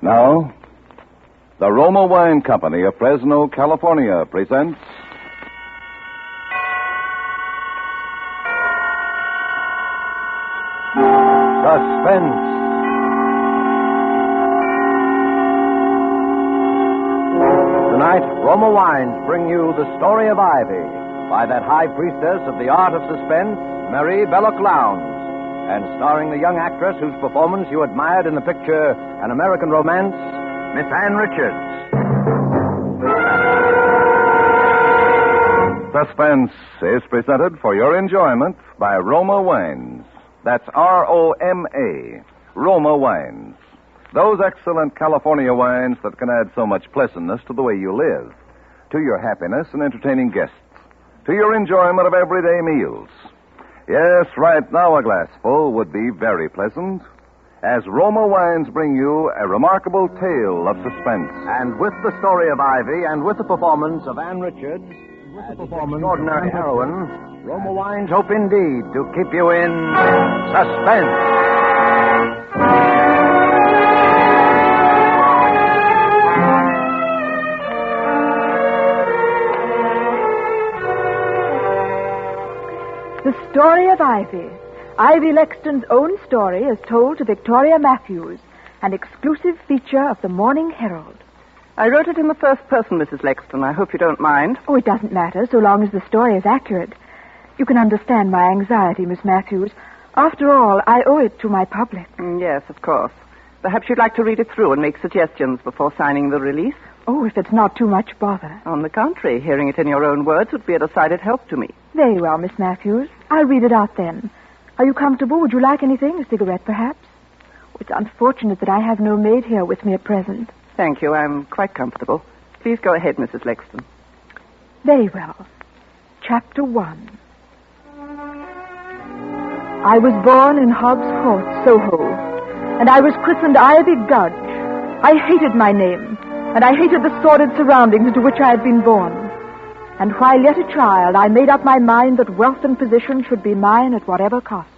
Now, the Roma Wine Company of Fresno, California presents Suspense. Tonight, Roma Wines bring you The Story of Ivy by that high priestess of the art of suspense, Mary Belloc Lowndes, and starring the young actress whose performance you admired in the picture An American Romance, Miss Ann Richards. Suspense is presented for your enjoyment by Roma Wines. That's R-O-M-A, Roma Wines. Those excellent California wines that can add so much pleasantness to the way you live, to your happiness in entertaining guests, to your enjoyment of everyday meals. Yes, right now a glassful would be very pleasant, as Roma Wines bring you a remarkable tale of suspense. And with the story of Ivy and with the performance of Ann Richards, as extraordinary heroine, Roma Wines hope indeed to keep you in suspense. The Story of Ivy. Ivy Lexton's own story is told to Victoria Matthews, an exclusive feature of the Morning Herald. I wrote it in the first person, Mrs. Lexton. I hope you don't mind. Oh, it doesn't matter, so long as the story is accurate. You can understand my anxiety, Miss Matthews. After all, I owe it to my public. Yes, of course. Perhaps you'd like to read it through and make suggestions before signing the release? Oh, if it's not too much bother. On the contrary, hearing it in your own words would be a decided help to me. Very well, Miss Matthews. I'll read it out then. Are you comfortable? Would you like anything? A cigarette, perhaps? Oh, it's unfortunate that I have no maid here with me at present. Thank you. I'm quite comfortable. Please go ahead, Mrs. Lexton. Very well. Chapter 1. I was born in Hobbs Court, Soho, and I was christened Ivy Gudge. I hated my name, and I hated the sordid surroundings into which I had been born. And while yet a child, I made up my mind that wealth and position should be mine at whatever cost.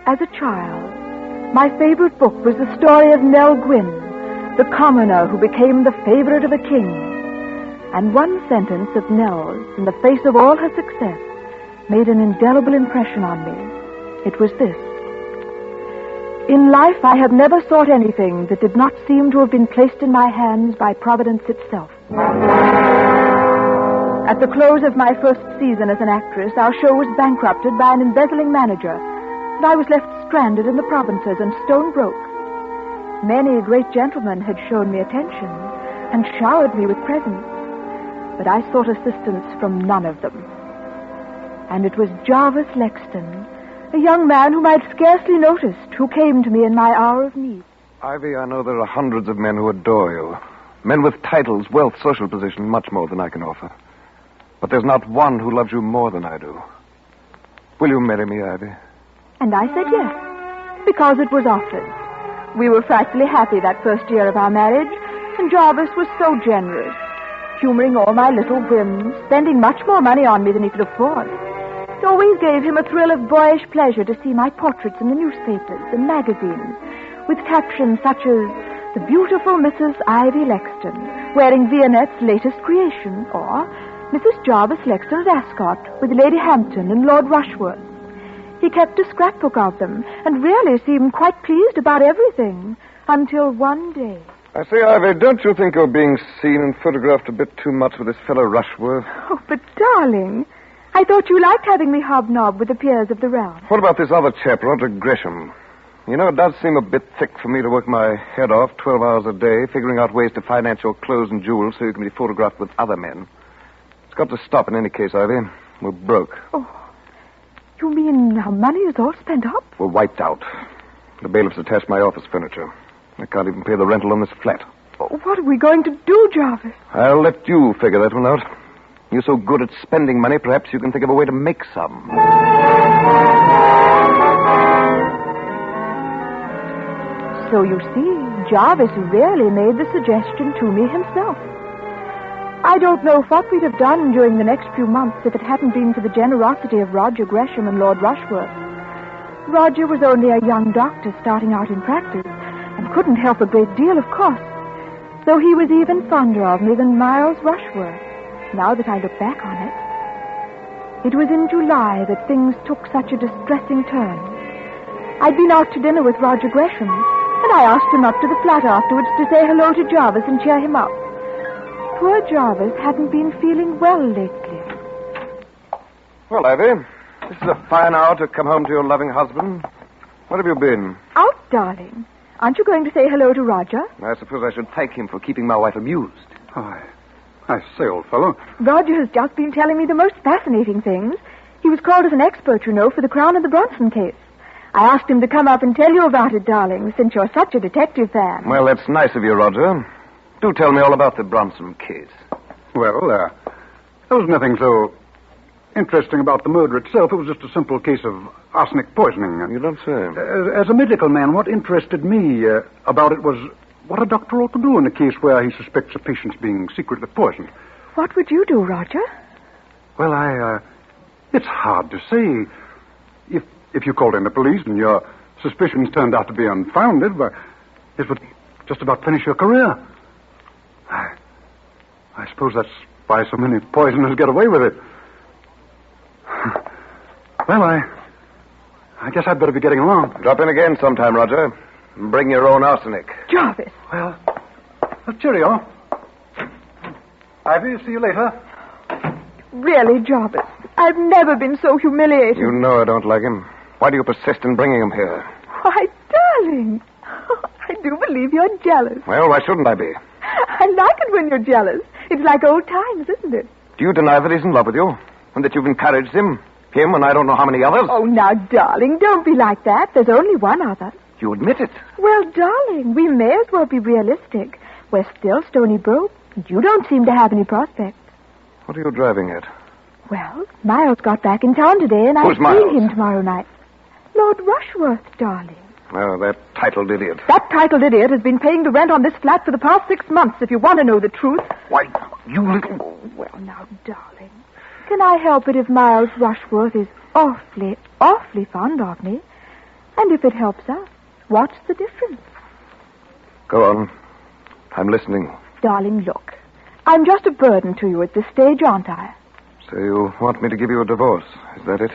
As a child, my favorite book was the story of Nell Gwynn, the commoner who became the favorite of a king. And one sentence of Nell's, in the face of all her success, made an indelible impression on me. It was this: in life, I have never sought anything that did not seem to have been placed in my hands by Providence itself. At the close of my first season as an actress, our show was bankrupted by an embezzling manager, and I was left stranded in the provinces and stone broke. Many great gentlemen had shown me attention and showered me with presents, but I sought assistance from none of them. And it was Jarvis Lexton, a young man whom I'd scarcely noticed, who came to me in my hour of need. Ivy, I know there are hundreds of men who adore you. Men with titles, wealth, social position, much more than I can offer. But there's not one who loves you more than I do. Will you marry me, Ivy? And I said yes, because it was offered. We were frightfully happy that first year of our marriage, and Jarvis was so generous, humoring all my little whims, spending much more money on me than he could afford. It always gave him a thrill of boyish pleasure to see my portraits in the newspapers and magazines, with captions such as, "The beautiful Mrs. Ivy Lexton, wearing Vionette's latest creation," or "Mrs. Jarvis Lexton's ascot with Lady Hampton and Lord Rushworth." He kept a scrapbook of them and really seemed quite pleased about everything, until one day. I say, Ivy, don't you think you're being seen and photographed a bit too much with this fellow Rushworth? Oh, but darling, I thought you liked having me hobnob with the peers of the realm. What about this other chap, Roderick Gresham? You know, it does seem a bit thick for me to work my head off 12 hours a day, figuring out ways to finance your clothes and jewels so you can be photographed with other men. It's got to stop in any case, Ivy. We're broke. Oh, you mean our money is all spent up? We're wiped out. The bailiffs attached my office furniture. I can't even pay the rental on this flat. Oh, what are we going to do, Jarvis? I'll let you figure that one out. You're so good at spending money, perhaps you can think of a way to make some. So you see, Jarvis really made the suggestion to me himself. I don't know what we'd have done during the next few months if it hadn't been for the generosity of Roger Gresham and Lord Rushworth. Roger was only a young doctor starting out in practice, and couldn't help a great deal, of course. Though he was even fonder of me than Miles Rushworth, now that I look back on it. It was in July that things took such a distressing turn. I'd been out to dinner with Roger Gresham, and I asked him up to the flat afterwards to say hello to Jarvis and cheer him up. Poor Jarvis hadn't been feeling well lately. Well, Ivy, this is a fine hour to come home to your loving husband. Where have you been? Out, darling. Aren't you going to say hello to Roger? I suppose I should thank him for keeping my wife amused. I say, old fellow. Roger has just been telling me the most fascinating things. He was called as an expert, you know, for the Crown and the Bronson case. I asked him to come up and tell you about it, darling, since you're such a detective fan. Well, that's nice of you, Roger. Do tell me all about the Bronson case. Well, there was nothing so interesting about the murder itself. It was just a simple case of arsenic poisoning. You don't say. As a medical man, what interested me about it was what a doctor ought to do in a case where he suspects a patient's being secretly poisoned. What would you do, Roger? Well, it's hard to say. If you called in the police and your suspicions turned out to be unfounded, it would just about finish your career. I suppose that's why so many poisoners get away with it. Well, I guess I'd better be getting along. Drop in again sometime, Roger. And bring your own arsenic. Jarvis. Well, cheerio. Ivy, see you later. Really, Jarvis, I've never been so humiliated. You know I don't like him. Why do you persist in bringing him here? Why, darling, I do believe you're jealous. Well, why shouldn't I be? I like it when you're jealous. It's like old times, isn't it? Do you deny that he's in love with you? And that you've encouraged him? Him and I don't know how many others? Oh, now, darling, don't be like that. There's only one other. You admit it? Well, darling, we may as well be realistic. We're still Stony Brook, and you don't seem to have any prospects. What are you driving at? Well, Miles got back in town today, and Who's I'll see Miles? him tomorrow night. Lord Rushworth, darling. Oh, that titled idiot. That titled idiot has been paying the rent on this flat for the past 6 months, if you want to know the truth. Why, you little... Oh, well, now, darling, can I help it if Miles Rushworth is awfully, awfully fond of me? And if it helps us, what's the difference? Go on. I'm listening. Darling, look, I'm just a burden to you at this stage, aren't I? So you want me to give you a divorce, is that it?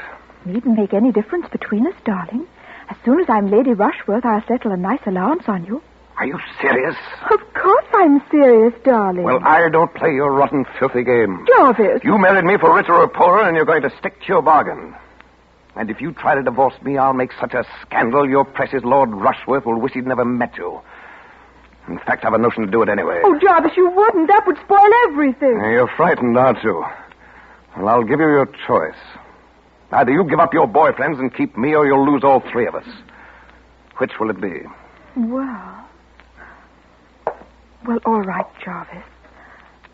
Needn't make any difference between us, darling. As soon as I'm Lady Rushworth, I'll settle a nice allowance on you. Are you serious? Of course I'm serious, darling. Well, I don't play your rotten, filthy game. Jarvis. You married me for richer or poorer, and you're going to stick to your bargain. And if you try to divorce me, I'll make such a scandal your precious Lord Rushworth will wish he'd never met you. In fact, I've a notion to do it anyway. Oh, Jarvis, you wouldn't. That would spoil everything. You're frightened, aren't you? Well, I'll give you your choice. Either you give up your boyfriends and keep me, or you'll lose all three of us. Which will it be? Well, all right, Jarvis.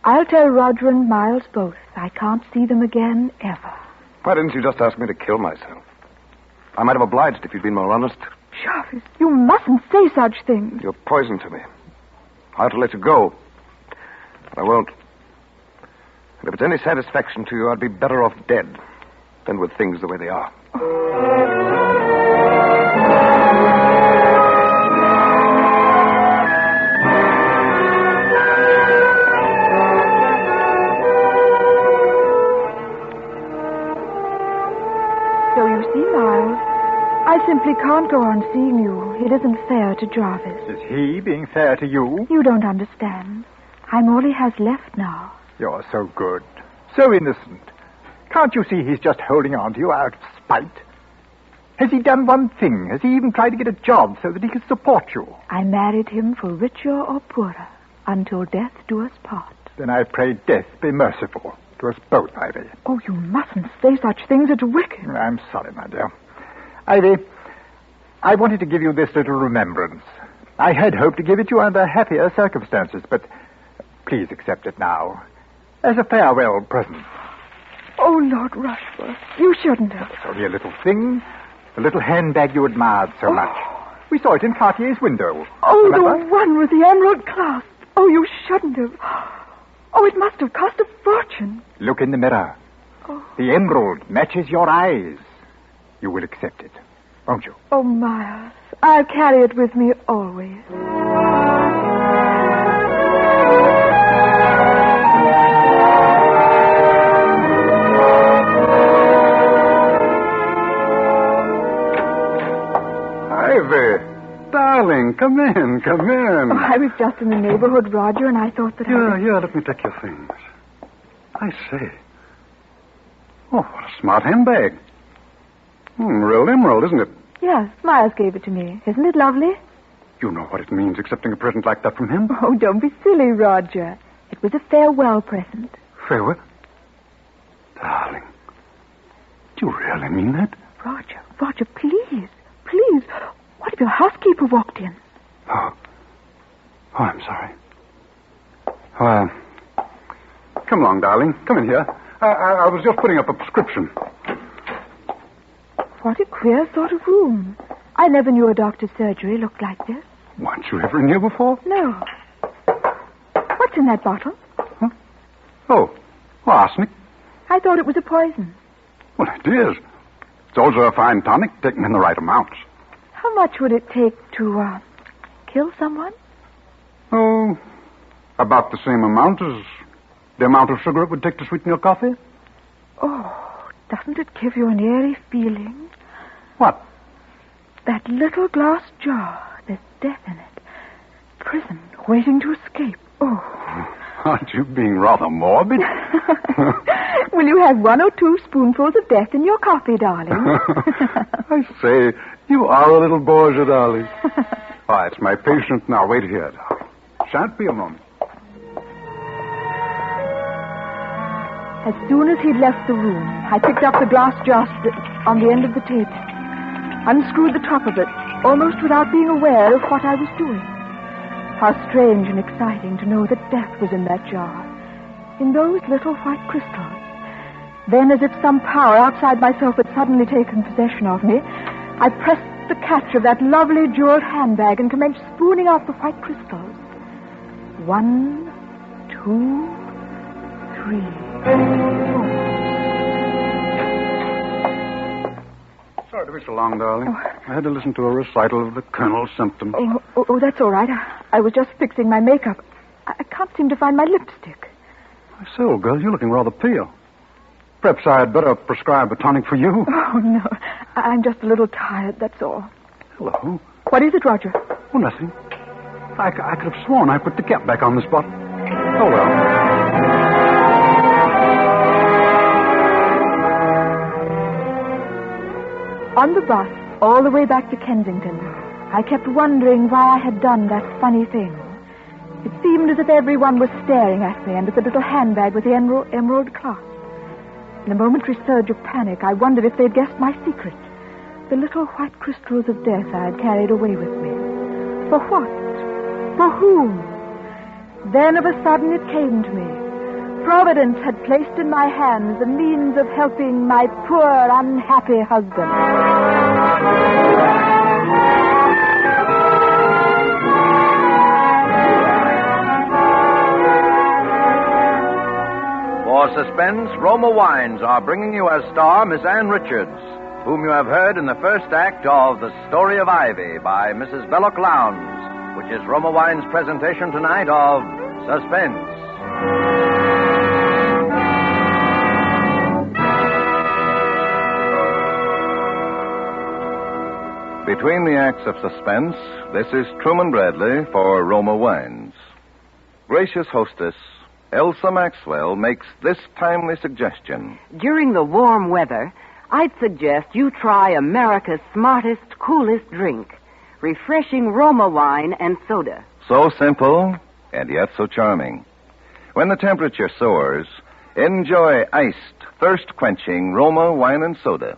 I'll tell Roger and Miles both. I can't see them again, ever. Why didn't you just ask me to kill myself? I might have obliged if you'd been more honest. Jarvis, you mustn't say such things. You're poison to me. I ought to let you go. But I won't. And if it's any satisfaction to you, I'd be better off dead than with things the way they are. So you see, Miles, I simply can't go on seeing you. It isn't fair to Jarvis. Is he being fair to you? You don't understand. I'm all he has left now. You're so good, so innocent. Can't you see he's just holding on to you out of spite? Has he done one thing? Has he even tried to get a job so that he can support you? I married him for richer or poorer, until death do us part. Then I pray death be merciful to us both, Ivy. Oh, you mustn't say such things. It's wicked. I'm sorry, my dear. Ivy, I wanted to give you this little remembrance. I had hoped to give it you under happier circumstances, but please accept it now as a farewell present. Oh, Lord Rushworth, you shouldn't have. It's only a little thing, the little handbag you admired so much. We saw it in Cartier's window. Oh, Remember? the one with the emerald clasp. Oh, you shouldn't have. Oh, it must have cost a fortune. Look in the mirror. Oh. The emerald matches your eyes. You will accept it. won't you? Oh, Miles, I'll carry it with me always. Ivy, darling, come in. Oh, I was just in the neighborhood, Roger, and I thought that Here, let me take your things. I say. Oh, what a smart handbag. Real emerald, isn't it? Yes, Miles gave it to me. Isn't it lovely? You know what it means, accepting a present like that from him? Oh, don't be silly, Roger. It was a farewell present. Farewell? Darling, do you really mean that? Roger, please. What if your housekeeper walked in? Oh, I'm sorry. Well, come along, darling. Come in here. I was just putting up a prescription. What a queer sort of room. I never knew a doctor's surgery looked like this. Weren't you ever in here before? No. What's in that bottle? Huh? Oh, arsenic. I thought it was a poison. Well, it is. It's also a fine tonic, taken in the right amounts. How much would it take to, kill someone? Oh, about the same amount as the amount of sugar it would take to sweeten your coffee. Oh, doesn't it give you an eerie feeling? What? That little glass jar, there's death in it. Prison, waiting to escape. Oh. Aren't you being rather morbid? Will you have 1 or 2 spoonfuls of death in your coffee, darling? I say, you are a little Borgia, darling. It's my patient now. Wait here, darling. Shan't be a moment. As soon as he'd left the room, I picked up the glass jar on the end of the table, unscrewed the top of it, almost without being aware of what I was doing. How strange and exciting to know that death was in that jar, in those little white crystals. Then, as if some power outside myself had suddenly taken possession of me, I pressed the catch of that lovely jeweled handbag and commenced spooning out the white crystals. 1, 2, 3, 4. Sorry to be so long, darling. I had to listen to a recital of the Colonel's symptoms. Oh, that's all right. I was just fixing my makeup. I can't seem to find my lipstick. I say, old girl, you're looking rather pale. Perhaps I had better prescribe a tonic for you. Oh, no. I'm just a little tired, that's all. Hello. What is it, Roger? Oh, nothing. I could have sworn I put the cap back on this bottle. Oh, well. On the bus, all the way back to Kensington, I kept wondering why I had done that funny thing. It seemed as if everyone was staring at me and at the little handbag with the emerald clasp. In a momentary surge of panic, I wondered if they'd guessed my secret. The little white crystals of death I had carried away with me. For what? For whom? Then of a sudden it came to me. Providence had placed in my hands the means of helping my poor, unhappy husband. For Suspense, Roma Wines are bringing you as star Miss Ann Richards, whom you have heard in the first act of The Story of Ivy by Mrs. Belloc Lowndes, which is Roma Wines' presentation tonight of Suspense. Between the acts of Suspense, this is Truman Bradley for Roma Wines. Gracious hostess, Elsa Maxwell makes this timely suggestion. During the warm weather, I'd suggest you try America's smartest, coolest drink, refreshing Roma wine and soda. So simple, and yet so charming. When the temperature soars, enjoy iced, thirst-quenching Roma wine and soda.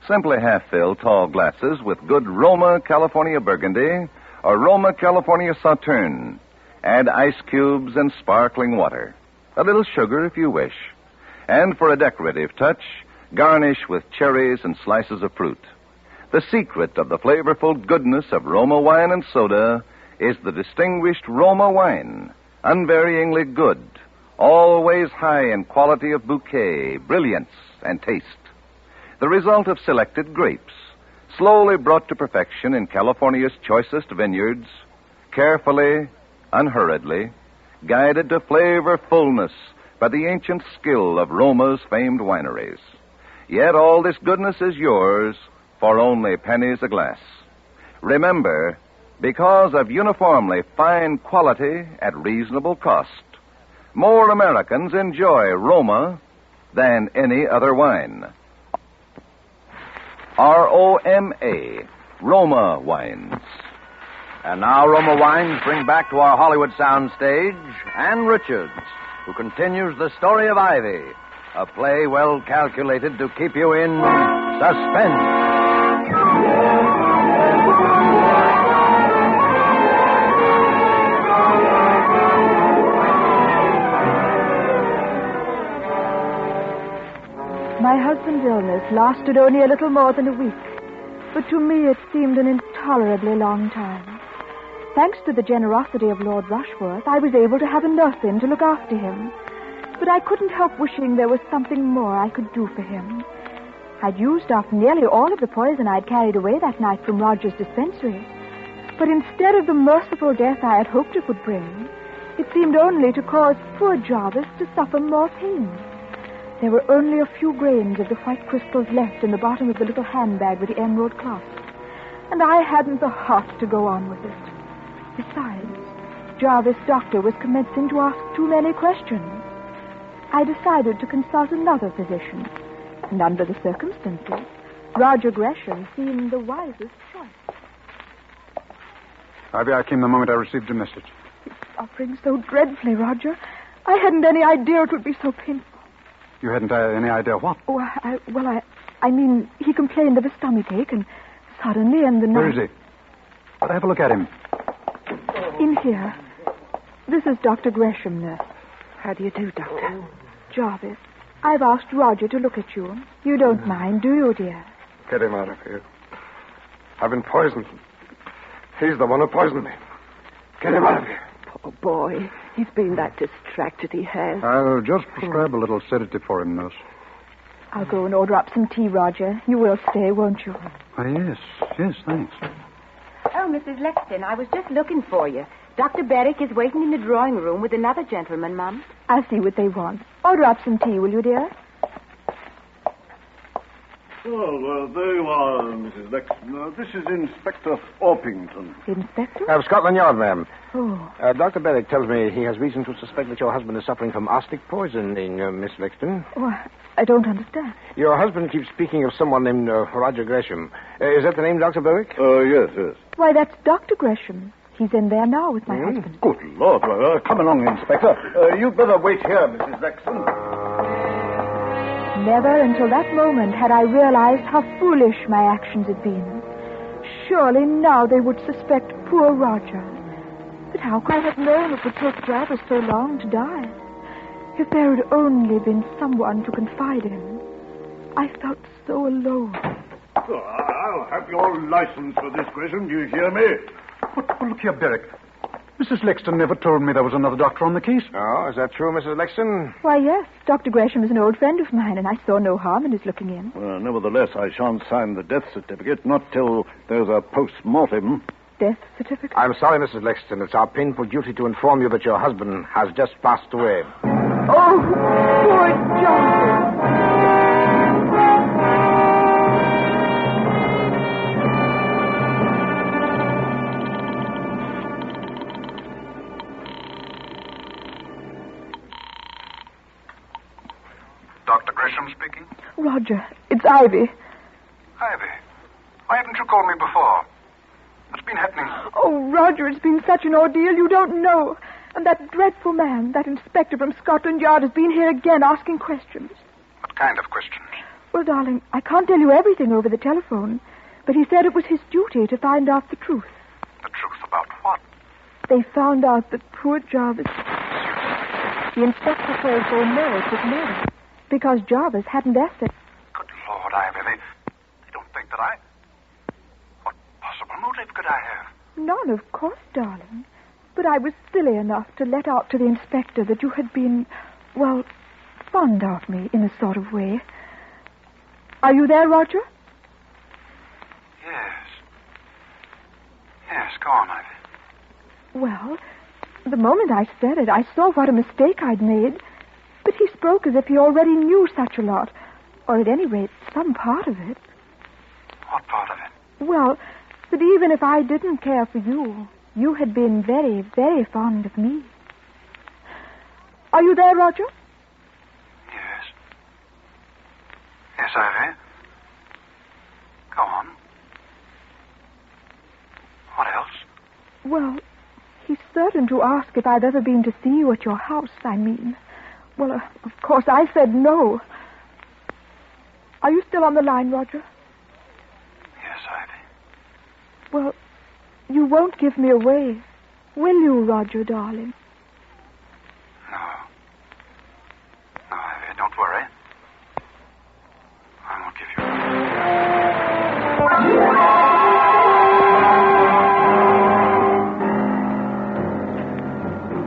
Simply half-fill tall glasses with good Roma California Burgundy or Roma California Sauterne. Add ice cubes and sparkling water. A little sugar if you wish. And for a decorative touch, garnish with cherries and slices of fruit. The secret of the flavorful goodness of Roma wine and soda is the distinguished Roma wine, unvaryingly good, always high in quality of bouquet, brilliance, and taste. The result of selected grapes, slowly brought to perfection in California's choicest vineyards, carefully, unhurriedly, guided to flavor fullness by the ancient skill of Roma's famed wineries. Yet all this goodness is yours for only pennies a glass. Remember, because of uniformly fine quality at reasonable cost, more Americans enjoy Roma than any other wine. R-O-M-A, Roma Wines. And now Roma Wines bring back to our Hollywood soundstage Ann Richards, who continues the story of Ivy, a play well calculated to keep you in suspense. My husband's illness lasted only a little more than a week, but to me it seemed an intolerably long time. Thanks to the generosity of Lord Rushworth, I was able to have a nurse in to look after him. But I couldn't help wishing there was something more I could do for him. I'd used up nearly all of the poison I'd carried away that night from Roger's dispensary. But instead of the merciful death I had hoped it would bring, it seemed only to cause poor Jarvis to suffer more pain. There were only a few grains of the white crystals left in the bottom of the little handbag with the emerald clasp, and I hadn't the heart to go on with it. Besides, Jarvis' doctor was commencing to ask too many questions. I decided to consult another physician, and under the circumstances, Roger Gresham seemed the wisest choice. Ivy, I came the moment I received your message. It's suffering so dreadfully, Roger. I hadn't any idea it would be so painful. You hadn't any idea what? Oh, I mean, he complained of a stomachache, and suddenly in the night... Where is he? I'll have a look at him. In here. This is Dr. Gresham, nurse. How do you do, Doctor? Jarvis, I've asked Roger to look at you. You don't mind, do you, dear? Get him out of here. I've been poisoned. He's the one who poisoned me. Get him out of here. Poor boy. He's been that distracted, he has. I'll just prescribe a little sedative for him, nurse. I'll go and order up some tea, Roger. You will stay, won't you? Yes, thanks. Oh, Mrs. Lexton, I was just looking for you. Dr. Berwick is waiting in the drawing room with another gentleman, Mum. I'll see what they want. Order up some tea, will you, dear? Oh, there you are, Mrs. Lexton. This is Inspector Orpington. Inspector? Scotland Yard, ma'am. Oh. Dr. Berwick tells me he has reason to suspect that your husband is suffering from arsenic poisoning, Miss Lexton. Oh, I don't understand. Your husband keeps speaking of someone named Roger Gresham. Is that the name, Dr. Berwick? Yes. Why, that's Dr. Gresham. He's in there now with my husband. Good Lord. Well, come along, Inspector. You'd better wait here, Mrs. Lexton. Never until that moment had I realized how foolish my actions had been. Surely now they would suspect poor Roger. But how could I have known it would take Jarvis so long to die? If there had only been someone to confide in. I felt so alone. I'll have your license for this, Gresham. Do you hear me? But look here, Berwick. Mrs. Lexton never told me there was another doctor on the case. Oh, is that true, Mrs. Lexton? Why, yes. Dr. Gresham is an old friend of mine, and I saw no harm in his looking in. Well, nevertheless, I shan't sign the death certificate, not till there's a post-mortem. Death certificate? I'm sorry, Mrs. Lexton. It's our painful duty to inform you that your husband has just passed away. Oh, poor Jarvis. Dr. Gresham speaking? Roger, it's Ivy. Ivy, why haven't you called me before? What's been happening? Oh, Roger, it's been such an ordeal you don't know. And that dreadful man, that inspector from Scotland Yard, has been here again asking questions. What kind of questions? Well, darling, I can't tell you everything over the telephone, but he said it was his duty to find out the truth. The truth about what? They found out that poor Jarvis... The inspector told they know it was murder, because Jarvis hadn't asked it. Good Lord, Ivy, they don't think that I... What possible motive could I have? None, of course, darling. But I was silly enough to let out to the inspector that you had been, well, fond of me in a sort of way. Are you there, Roger? Yes. Yes, go on, Ivy. Well, the moment I said it, I saw what a mistake I'd made. But he spoke as if he already knew such a lot. Or at any rate, some part of it. What part of it? Well, that even if I didn't care for you, you had been very, very fond of me. Are you there, Roger? Yes. Yes, Ivy. Go on. What else? Well, he's certain to ask if I've ever been to see you at your house, I mean. Well, of course, I said no. Are you still on the line, Roger? Yes, Ivy. Well, you won't give me away, will you, Roger, darling? No. No, Ivy, don't worry. I won't give you away.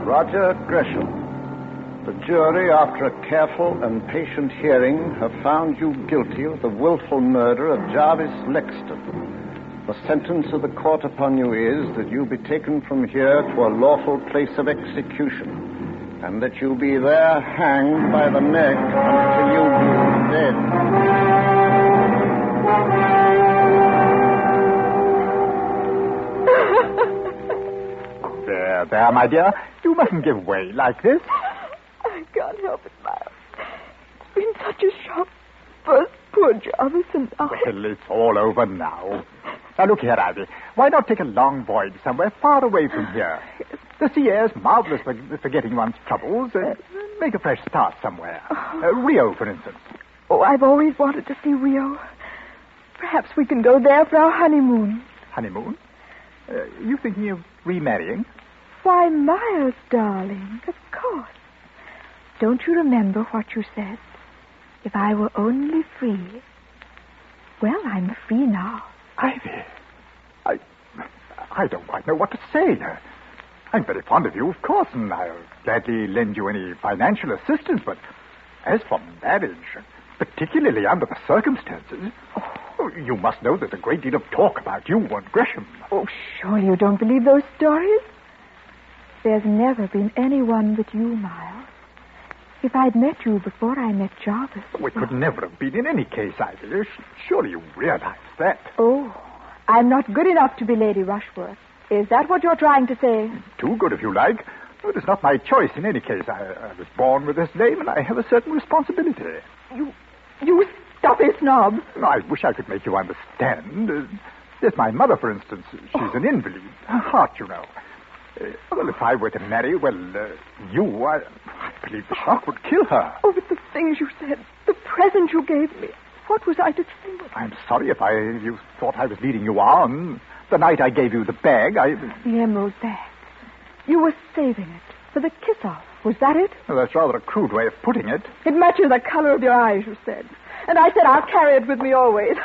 Roger Gresham. The jury, after a careful and patient hearing, have found you guilty of the willful murder of Jarvis Lexton. The sentence of the court upon you is that you be taken from here to a lawful place of execution, and that you be there hanged by the neck until you There, be dead. there, my dear. You mustn't give way like this. I can't help it, Miles. It's been such a shock. First poor Jarvis and now... Well, it's all over now. Now, look here, Ivy. Why not take a long voyage somewhere far away from here? The sea air is marvelous for forgetting one's troubles. Make a fresh start somewhere. Rio, for instance. Oh, I've always wanted to see Rio. Perhaps we can go there for our honeymoon. Honeymoon? You thinking of remarrying? Why, Miles, darling, of course. Don't you remember what you said? If I were only free. Well, I'm free now. Ivy, I don't quite know what to say. I'm very fond of you, of course, and I'll gladly lend you any financial assistance, but as for marriage, particularly under the circumstances, you must know there's a great deal of talk about you and Gresham. Oh, surely you don't believe those stories? There's never been anyone but you, Miles. If I'd met you before I met Jarvis... It could never have been in any case, Ivy. Surely you realize that. Oh, I'm not good enough to be Lady Rushworth. Is that what you're trying to say? Too good, if you like. It is not my choice in any case. I was born with this name, and I have a certain responsibility. You stuffy snob. I wish I could make you understand. There's my mother, for instance. She's an invalid. Her heart, you know. Well, if I were to marry, I believe the shock would kill her. Oh, but the things you said, the present you gave me, what was I to think? I'm sorry if you thought I was leading you on. The night I gave you the bag, The emerald bag. You were saving it for the kiss-off. Was that it? Well, that's rather a crude way of putting it. It matches the color of your eyes, you said. And I said I'll carry it with me always.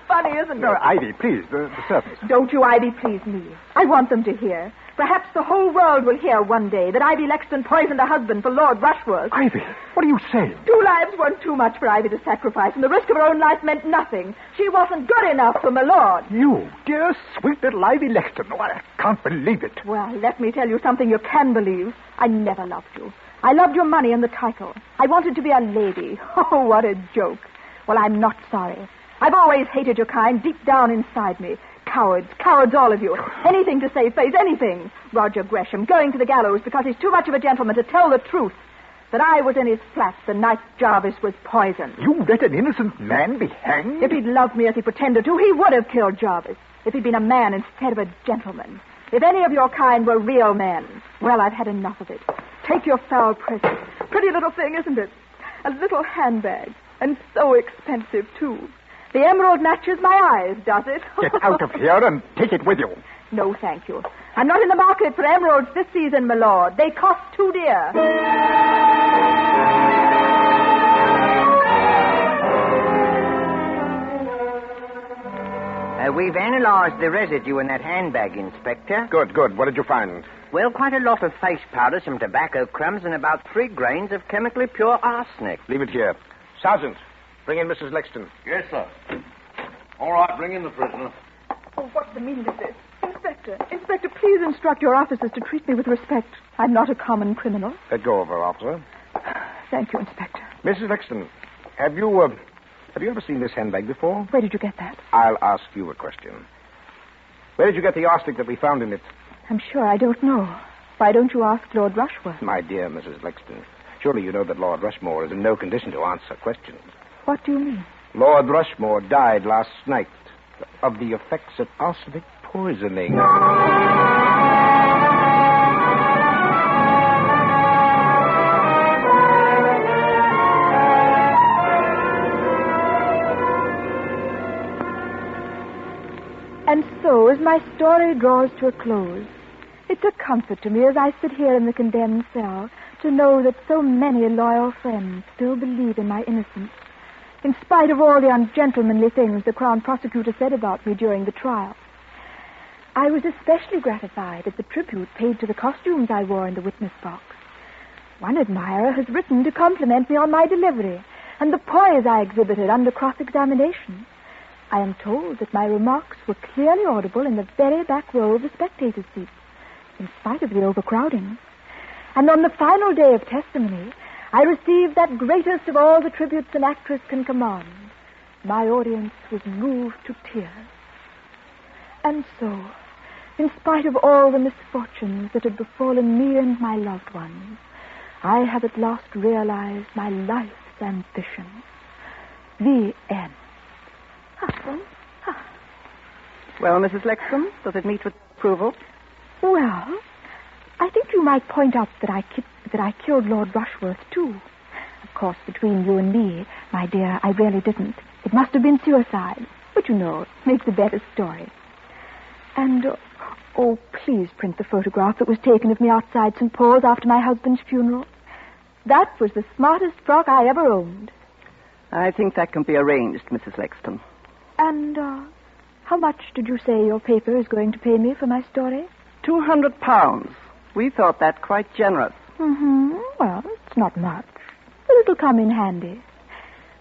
Funny, isn't it? No, Ivy, please, the servants. Don't you, Ivy, please me. I want them to hear. Perhaps the whole world will hear one day that Ivy Lexton poisoned a husband for Lord Rushworth. Ivy, what are you saying? 2 lives weren't too much for Ivy to sacrifice, and the risk of her own life meant nothing. She wasn't good enough for my lord. You, dear, sweet little Ivy Lexton. Oh, I can't believe it. Well, let me tell you something you can believe. I never loved you. I loved your money and the title. I wanted to be a lady. Oh, what a joke. Well, I'm not sorry. I've always hated your kind deep down inside me. Cowards, all of you. Anything to save face, anything. Roger Gresham going to the gallows because he's too much of a gentleman to tell the truth. That I was in his flat the night Jarvis was poisoned. You let an innocent man be hanged? If he'd loved me as he pretended to, he would have killed Jarvis. If he'd been a man instead of a gentleman. If any of your kind were real men. Well, I've had enough of it. Take your foul present. Pretty little thing, isn't it? A little handbag. And so expensive, too. The emerald matches my eyes, does it? Get out of here and take it with you. No, thank you. I'm not in the market for emeralds this season, my lord. They cost too dear. We've analyzed the residue in that handbag, Inspector. Good. What did you find? Well, quite a lot of face powder, some tobacco crumbs, and about 3 grains of chemically pure arsenic. Leave it here. Sergeant, bring in Mrs. Lexton. Yes, sir. All right, bring in the prisoner. Oh, what's the meaning of this? Inspector, please instruct your officers to treat me with respect. I'm not a common criminal. Let go of her, officer. Thank you, Inspector. Mrs. Lexton, have you ever seen this handbag before? Where did you get that? I'll ask you a question. Where did you get the arsenic that we found in it? I'm sure I don't know. Why don't you ask Lord Rushworth? My dear Mrs. Lexton, surely you know that Lord Rushmore is in no condition to answer questions. What do you mean? Lord Rushmore died last night of the effects of arsenic poisoning. And so, as my story draws to a close, it's a comfort to me as I sit here in the condemned cell to know that so many loyal friends still believe in my innocence, in spite of all the ungentlemanly things the Crown Prosecutor said about me during the trial. I was especially gratified at the tribute paid to the costumes I wore in the witness box. One admirer has written to compliment me on my delivery and the poise I exhibited under cross-examination. I am told that my remarks were clearly audible in the very back row of the spectator seats, in spite of the overcrowding. And on the final day of testimony, I received that greatest of all the tributes an actress can command. My audience was moved to tears. And so, in spite of all the misfortunes that had befallen me and my loved ones, I have at last realized my life's ambition. The end. Well, Mrs. Lexton, does it meet with approval? Well, I think you might point out that I killed Lord Rushworth, too. Of course, between you and me, my dear, I really didn't. It must have been suicide. But, you know, it makes a better story. And, please print the photograph that was taken of me outside St. Paul's after my husband's funeral. That was the smartest frock I ever owned. I think that can be arranged, Mrs. Lexton. And, how much did you say your paper is going to pay me for my story? £200. We thought that quite generous. Mm-hmm. Well, it's not much. But it'll come in handy.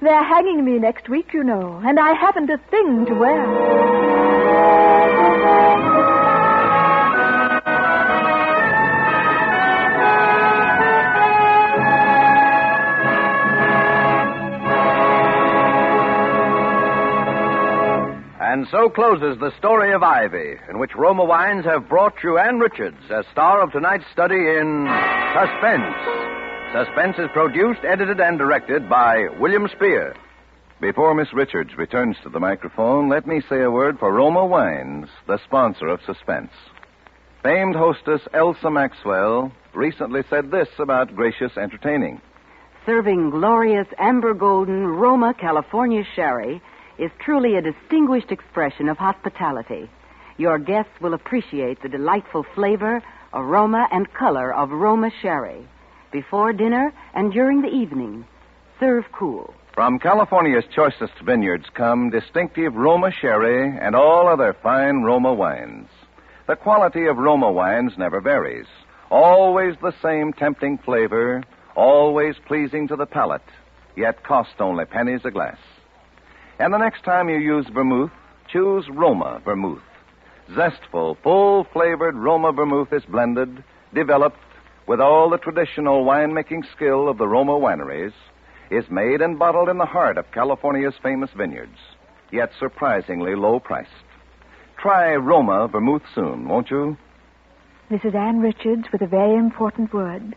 They're hanging me next week, you know, and I haven't a thing to wear. And so closes the story of Ivy, in which Roma Wines have brought you Ann Richards as star of tonight's study in Suspense. Suspense is produced, edited, and directed by William Spear. Before Miss Richards returns to the microphone, let me say a word for Roma Wines, the sponsor of Suspense. Famed hostess Elsa Maxwell recently said this about gracious entertaining. Serving glorious amber golden Roma California sherry is truly a distinguished expression of hospitality. Your guests will appreciate the delightful flavor, aroma, and color of Roma sherry. Before dinner and during the evening, serve cool. From California's choicest vineyards come distinctive Roma sherry and all other fine Roma wines. The quality of Roma wines never varies. Always the same tempting flavor, always pleasing to the palate, yet cost only pennies a glass. And the next time you use vermouth, choose Roma vermouth. Zestful, full-flavored Roma vermouth is blended, developed with all the traditional winemaking skill of the Roma wineries, is made and bottled in the heart of California's famous vineyards, yet surprisingly low-priced. Try Roma vermouth soon, won't you? This is Ann Richards with a very important word.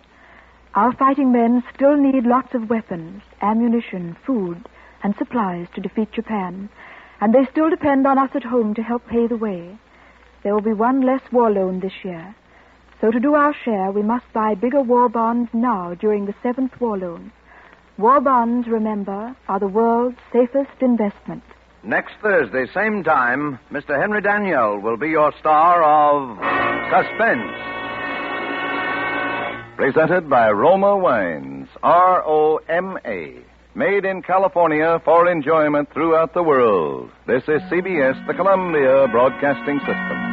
Our fighting men still need lots of weapons, ammunition, food, and supplies to defeat Japan, and they still depend on us at home to help pay the way. There will be one less war loan this year. So to do our share, we must buy bigger war bonds now during the 7th war loan. War bonds, remember, are the world's safest investment. Next Thursday, same time, Mr. Henry Daniel will be your star of Suspense. Presented by Roma Wines, R-O-M-A. Made in California for enjoyment throughout the world. This is CBS, the Columbia Broadcasting System.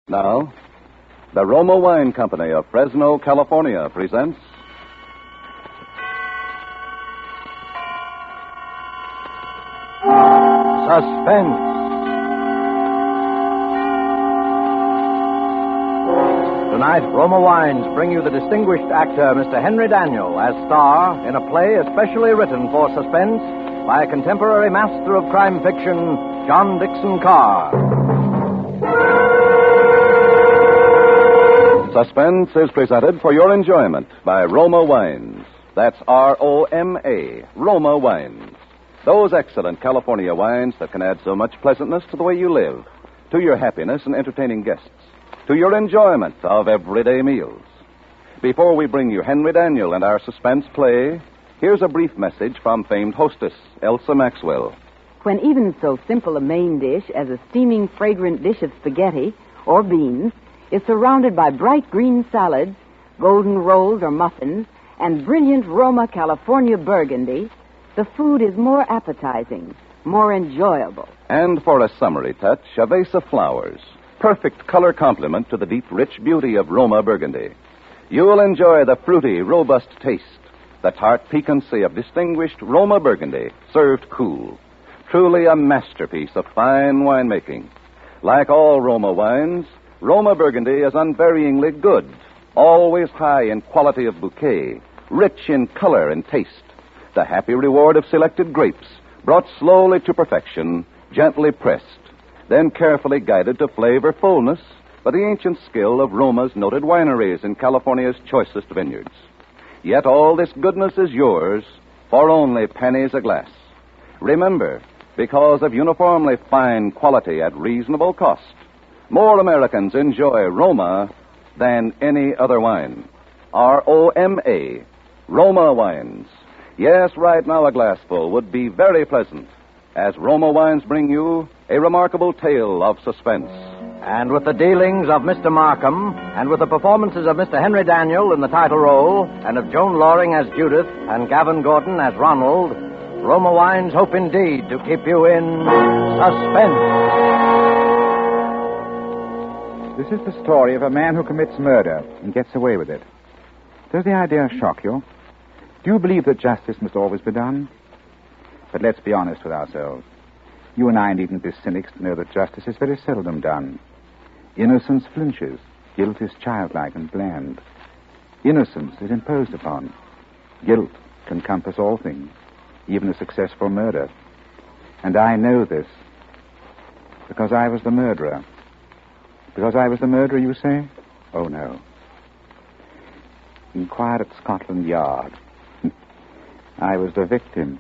Now, the Roma Wine Company of Fresno, California presents Suspense. Tonight, Roma Wines bring you the distinguished actor, Mr. Henry Daniel, as star in a play especially written for Suspense by a contemporary master of crime fiction, John Dixon Carr. Suspense is presented for your enjoyment by Roma Wines. That's R-O-M-A, Roma Wines. Those excellent California wines that can add so much pleasantness to the way you live, to your happiness in entertaining guests, to your enjoyment of everyday meals. Before we bring you Henry Daniel and our suspense play, here's a brief message from famed hostess, Elsa Maxwell. When even so simple a main dish as a steaming, fragrant dish of spaghetti or beans is surrounded by bright green salads, golden rolls or muffins, and brilliant Roma California burgundy, the food is more appetizing, more enjoyable. And for a summery touch, a vase of flowers. Perfect color complement to the deep, rich beauty of Roma burgundy. You'll enjoy the fruity, robust taste, the tart piquancy of distinguished Roma burgundy, served cool. Truly a masterpiece of fine winemaking. Like all Roma wines, Roma burgundy is unvaryingly good, always high in quality of bouquet, rich in color and taste. The happy reward of selected grapes, brought slowly to perfection, gently pressed, then carefully guided to flavor fullness by the ancient skill of Roma's noted wineries in California's choicest vineyards. Yet all this goodness is yours for only pennies a glass. Remember, because of uniformly fine quality at reasonable cost, more Americans enjoy Roma than any other wine. R-O-M-A, Roma Wines. Yes, right now a glassful would be very pleasant, as Roma Wines bring you a remarkable tale of suspense. And with the dealings of Mr. Markham, and with the performances of Mr. Henry Daniel in the title role, and of Joan Loring as Judith, and Gavin Gordon as Ronald, Roma Wines hope indeed to keep you in suspense. This is the story of a man who commits murder and gets away with it. Does the idea shock you? Do you believe that justice must always be done? But let's be honest with ourselves. You and I needn't be cynics to know that justice is very seldom done. Innocence flinches. Guilt is childlike and bland. Innocence is imposed upon. Guilt can compass all things, even a successful murder. And I know this because I was the murderer. Because I was the murderer, you say? Oh, no. Inquire at Scotland Yard. I was the victim.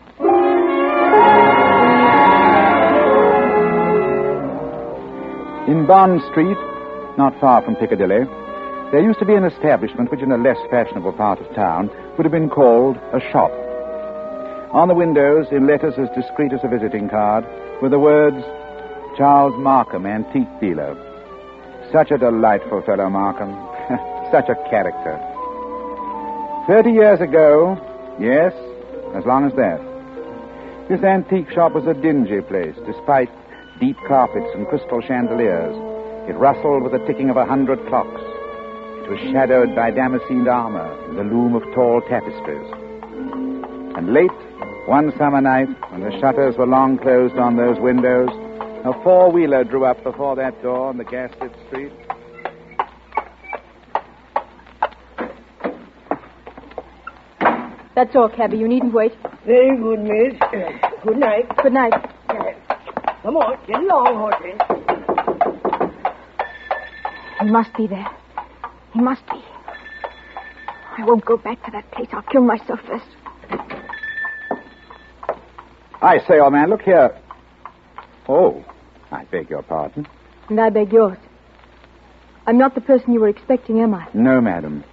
In Bond Street, not far from Piccadilly, there used to be an establishment which in a less fashionable part of town would have been called a shop. On the windows, in letters as discreet as a visiting card, were the words, Charles Markham, antique dealer. Such a delightful fellow, Markham. Such a character. 30 years ago, yes, as long as that, this antique shop was a dingy place, despite deep carpets and crystal chandeliers. It rustled with the ticking of 100 clocks. It was shadowed by damascened armor and the loom of tall tapestries. And late, one summer night, when the shutters were long closed on those windows, a four-wheeler drew up before that door on the gas-lit street. That's all, cabby. You needn't wait. Very good, miss. Good night. Good night. Come on, get along, horses. He must be there. He must be. I won't go back to that place. I'll kill myself first. I say, old man, look here. Oh, I beg your pardon. And I beg yours. I'm not the person you were expecting, am I? No, madam.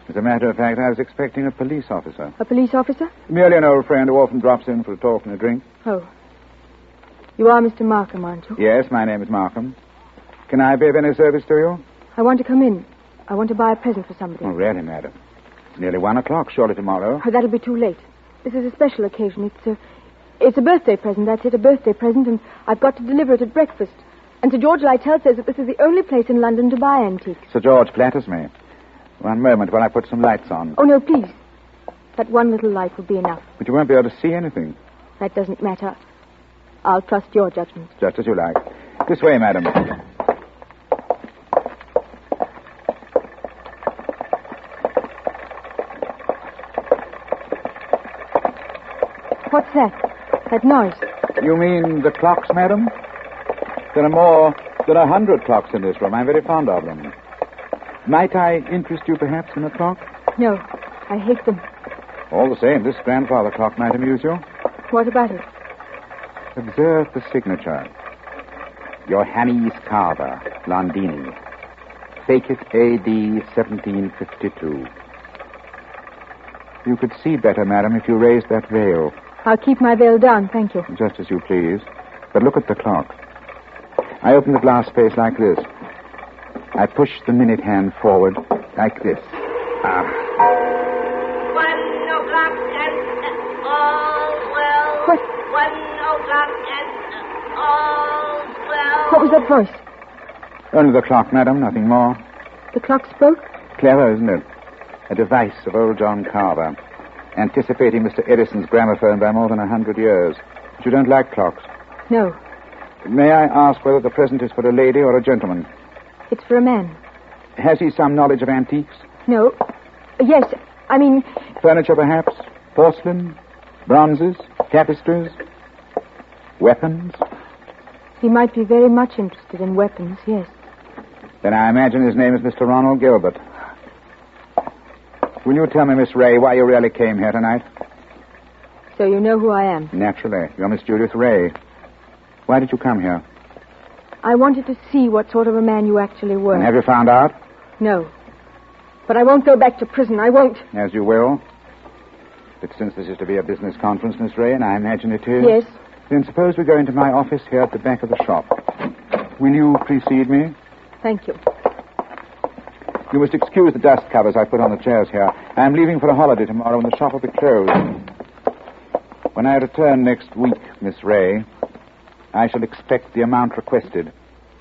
As a matter of fact, I was expecting a police officer. A police officer? Merely an old friend who often drops in for a talk and a drink. Oh. You are Mr. Markham, aren't you? Yes, my name is Markham. Can I be of any service to you? I want to come in. I want to buy a present for somebody. Oh, really, madam? It's nearly 1 o'clock, surely tomorrow. Oh, that'll be too late. This is a special occasion. It's a birthday present, that's it, a birthday present, and I've got to deliver it at breakfast. And Sir George Lytell says that this is the only place in London to buy antiques. Sir George flatters me. One moment while I put some lights on. Oh, no, please. That one little light will be enough. But you won't be able to see anything. That doesn't matter. I'll trust your judgment. Just as you like. This way, madam. What's that? That noise? You mean the clocks, madam? There are more than 100 clocks in this room. I'm very fond of them. Might I interest you, perhaps, in a clock? No, I hate them. All the same, this grandfather clock might amuse you. What about it? Observe the signature. Johannes Carver, Londini. Fecit A.D. 1752. You could see better, madam, if you raised that veil. I'll keep my veil down, thank you. Just as you please. But look at the clock. I open the glass face like this. I push the minute hand forward like this. 1 o'clock and all's well. What? 1 o'clock and all's well. What was that voice? Only the clock, madam, nothing more. The clock spoke? Clever, isn't it? A device of old John Carver, anticipating Mr. Edison's gramophone by more than 100 years. But you don't like clocks? No. May I ask whether the present is for a lady or a gentleman? It's for a man. Has he some knowledge of antiques? No. Yes, I mean... Furniture, perhaps? Porcelain? Bronzes? Tapestries? Weapons? He might be very much interested in weapons, yes. Then I imagine his name is Mr. Ronald Gilbert. Will you tell me, Miss Ray, why you really came here tonight? So you know who I am? Naturally. You're Miss Judith Ray. Why did you come here? I wanted to see what sort of a man you actually were. And have you found out? No. But I won't go back to prison. I won't. As you will. But since this is to be a business conference, Miss Ray, and I imagine it is... Yes. Then suppose we go into my office here at the back of the shop. Will you precede me? Thank you. You must excuse the dust covers I put on the chairs here. I am leaving for a holiday tomorrow and the shop will be closed. When I return next week, Miss Ray, I shall expect the amount requested.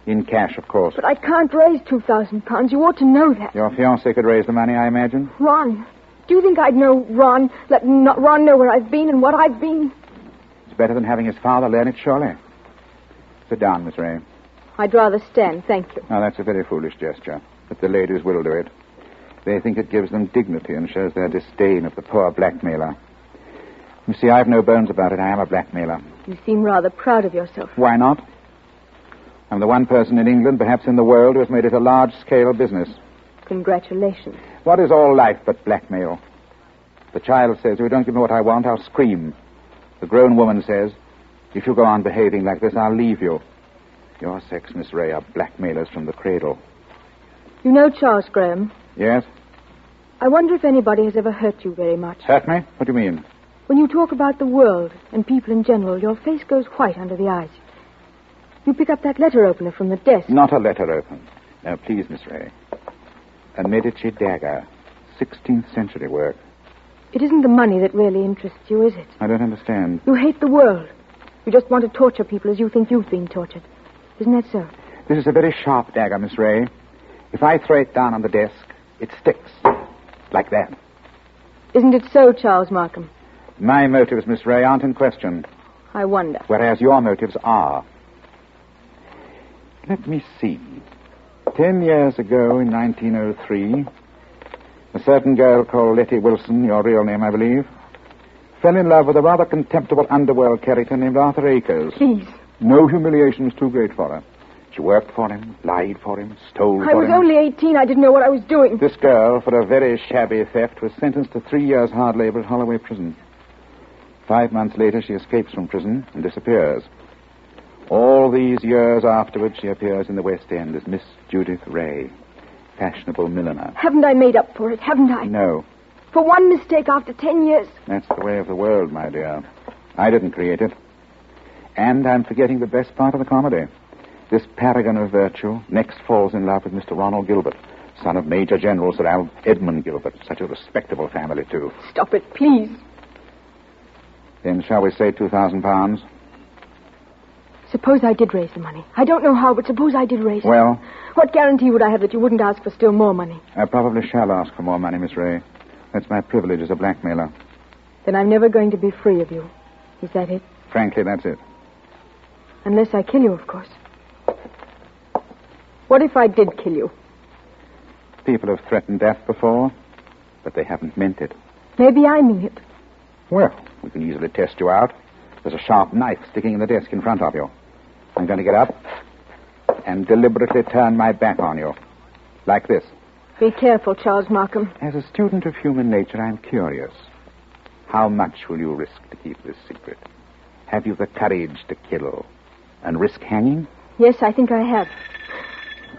In cash, of course. But I can't raise £2,000. You ought to know that. Your fiancé could raise the money, I imagine? Ron. Do you think I'd know Ron? Let Ron know where I've been and what I've been? It's better than having his father learn it, surely. Sit down, Miss Ray. I'd rather stand, thank you. Now, that's a very foolish gesture. But the ladies will do it. They think it gives them dignity and shows their disdain of the poor blackmailer. You see, I've no bones about it. I am a blackmailer. You seem rather proud of yourself. Why not? I'm the one person in England, perhaps in the world, who has made it a large-scale business. Congratulations. What is all life but blackmail? The child says, if you don't give me what I want, I'll scream. The grown woman says, if you go on behaving like this, I'll leave you. Your sex, Miss Ray, are blackmailers from the cradle. You know Charles Graham? Yes? I wonder if anybody has ever hurt you very much. Hurt me? What do you mean? When you talk about the world and people in general, your face goes white under the eyes. You pick up that letter opener from the desk. Not a letter open. Now, please, Miss Ray. A Medici dagger. 16th century work. It isn't the money that really interests you, is it? I don't understand. You hate the world. You just want to torture people as you think you've been tortured. Isn't that so? This is a very sharp dagger, Miss Ray. If I throw it down on the desk, it sticks. Like that. Isn't it so, Charles Markham? My motives, Miss Ray, aren't in question. I wonder. Whereas your motives are. Let me see. 10 years ago, in 1903, a certain girl called Letty Wilson, your real name, I believe, fell in love with a rather contemptible underworld character named Arthur Akers. Please. No humiliation was too great for her. She worked for him, lied for him, stole for him. I was only 18. I didn't know what I was doing. This girl, for a very shabby theft, was sentenced to 3 years' hard labor at Holloway Prison. 5 months later, she escapes from prison and disappears. All these years afterwards, she appears in the West End as Miss Judith Ray, fashionable milliner. Haven't I made up for it? Haven't I? No. For one mistake after 10 years? That's the way of the world, my dear. I didn't create it. And I'm forgetting the best part of the comedy. This paragon of virtue next falls in love with Mr. Ronald Gilbert, son of Major General Sir Edmund Gilbert. Such a respectable family, too. Stop it, please. Then shall we say £2,000? Suppose I did raise the money. I don't know how, but suppose I did raise it. Well? What guarantee would I have that you wouldn't ask for still more money? I probably shall ask for more money, Miss Ray. That's my privilege as a blackmailer. Then I'm never going to be free of you. Is that it? Frankly, that's it. Unless I kill you, of course. What if I did kill you? People have threatened death before, but they haven't meant it. Maybe I mean it. Well, we can easily test you out. There's a sharp knife sticking in the desk in front of you. I'm going to get up and deliberately turn my back on you. Like this. Be careful, Charles Markham. As a student of human nature, I'm curious. How much will you risk to keep this secret? Have you the courage to kill and risk hanging? Yes, I think I have.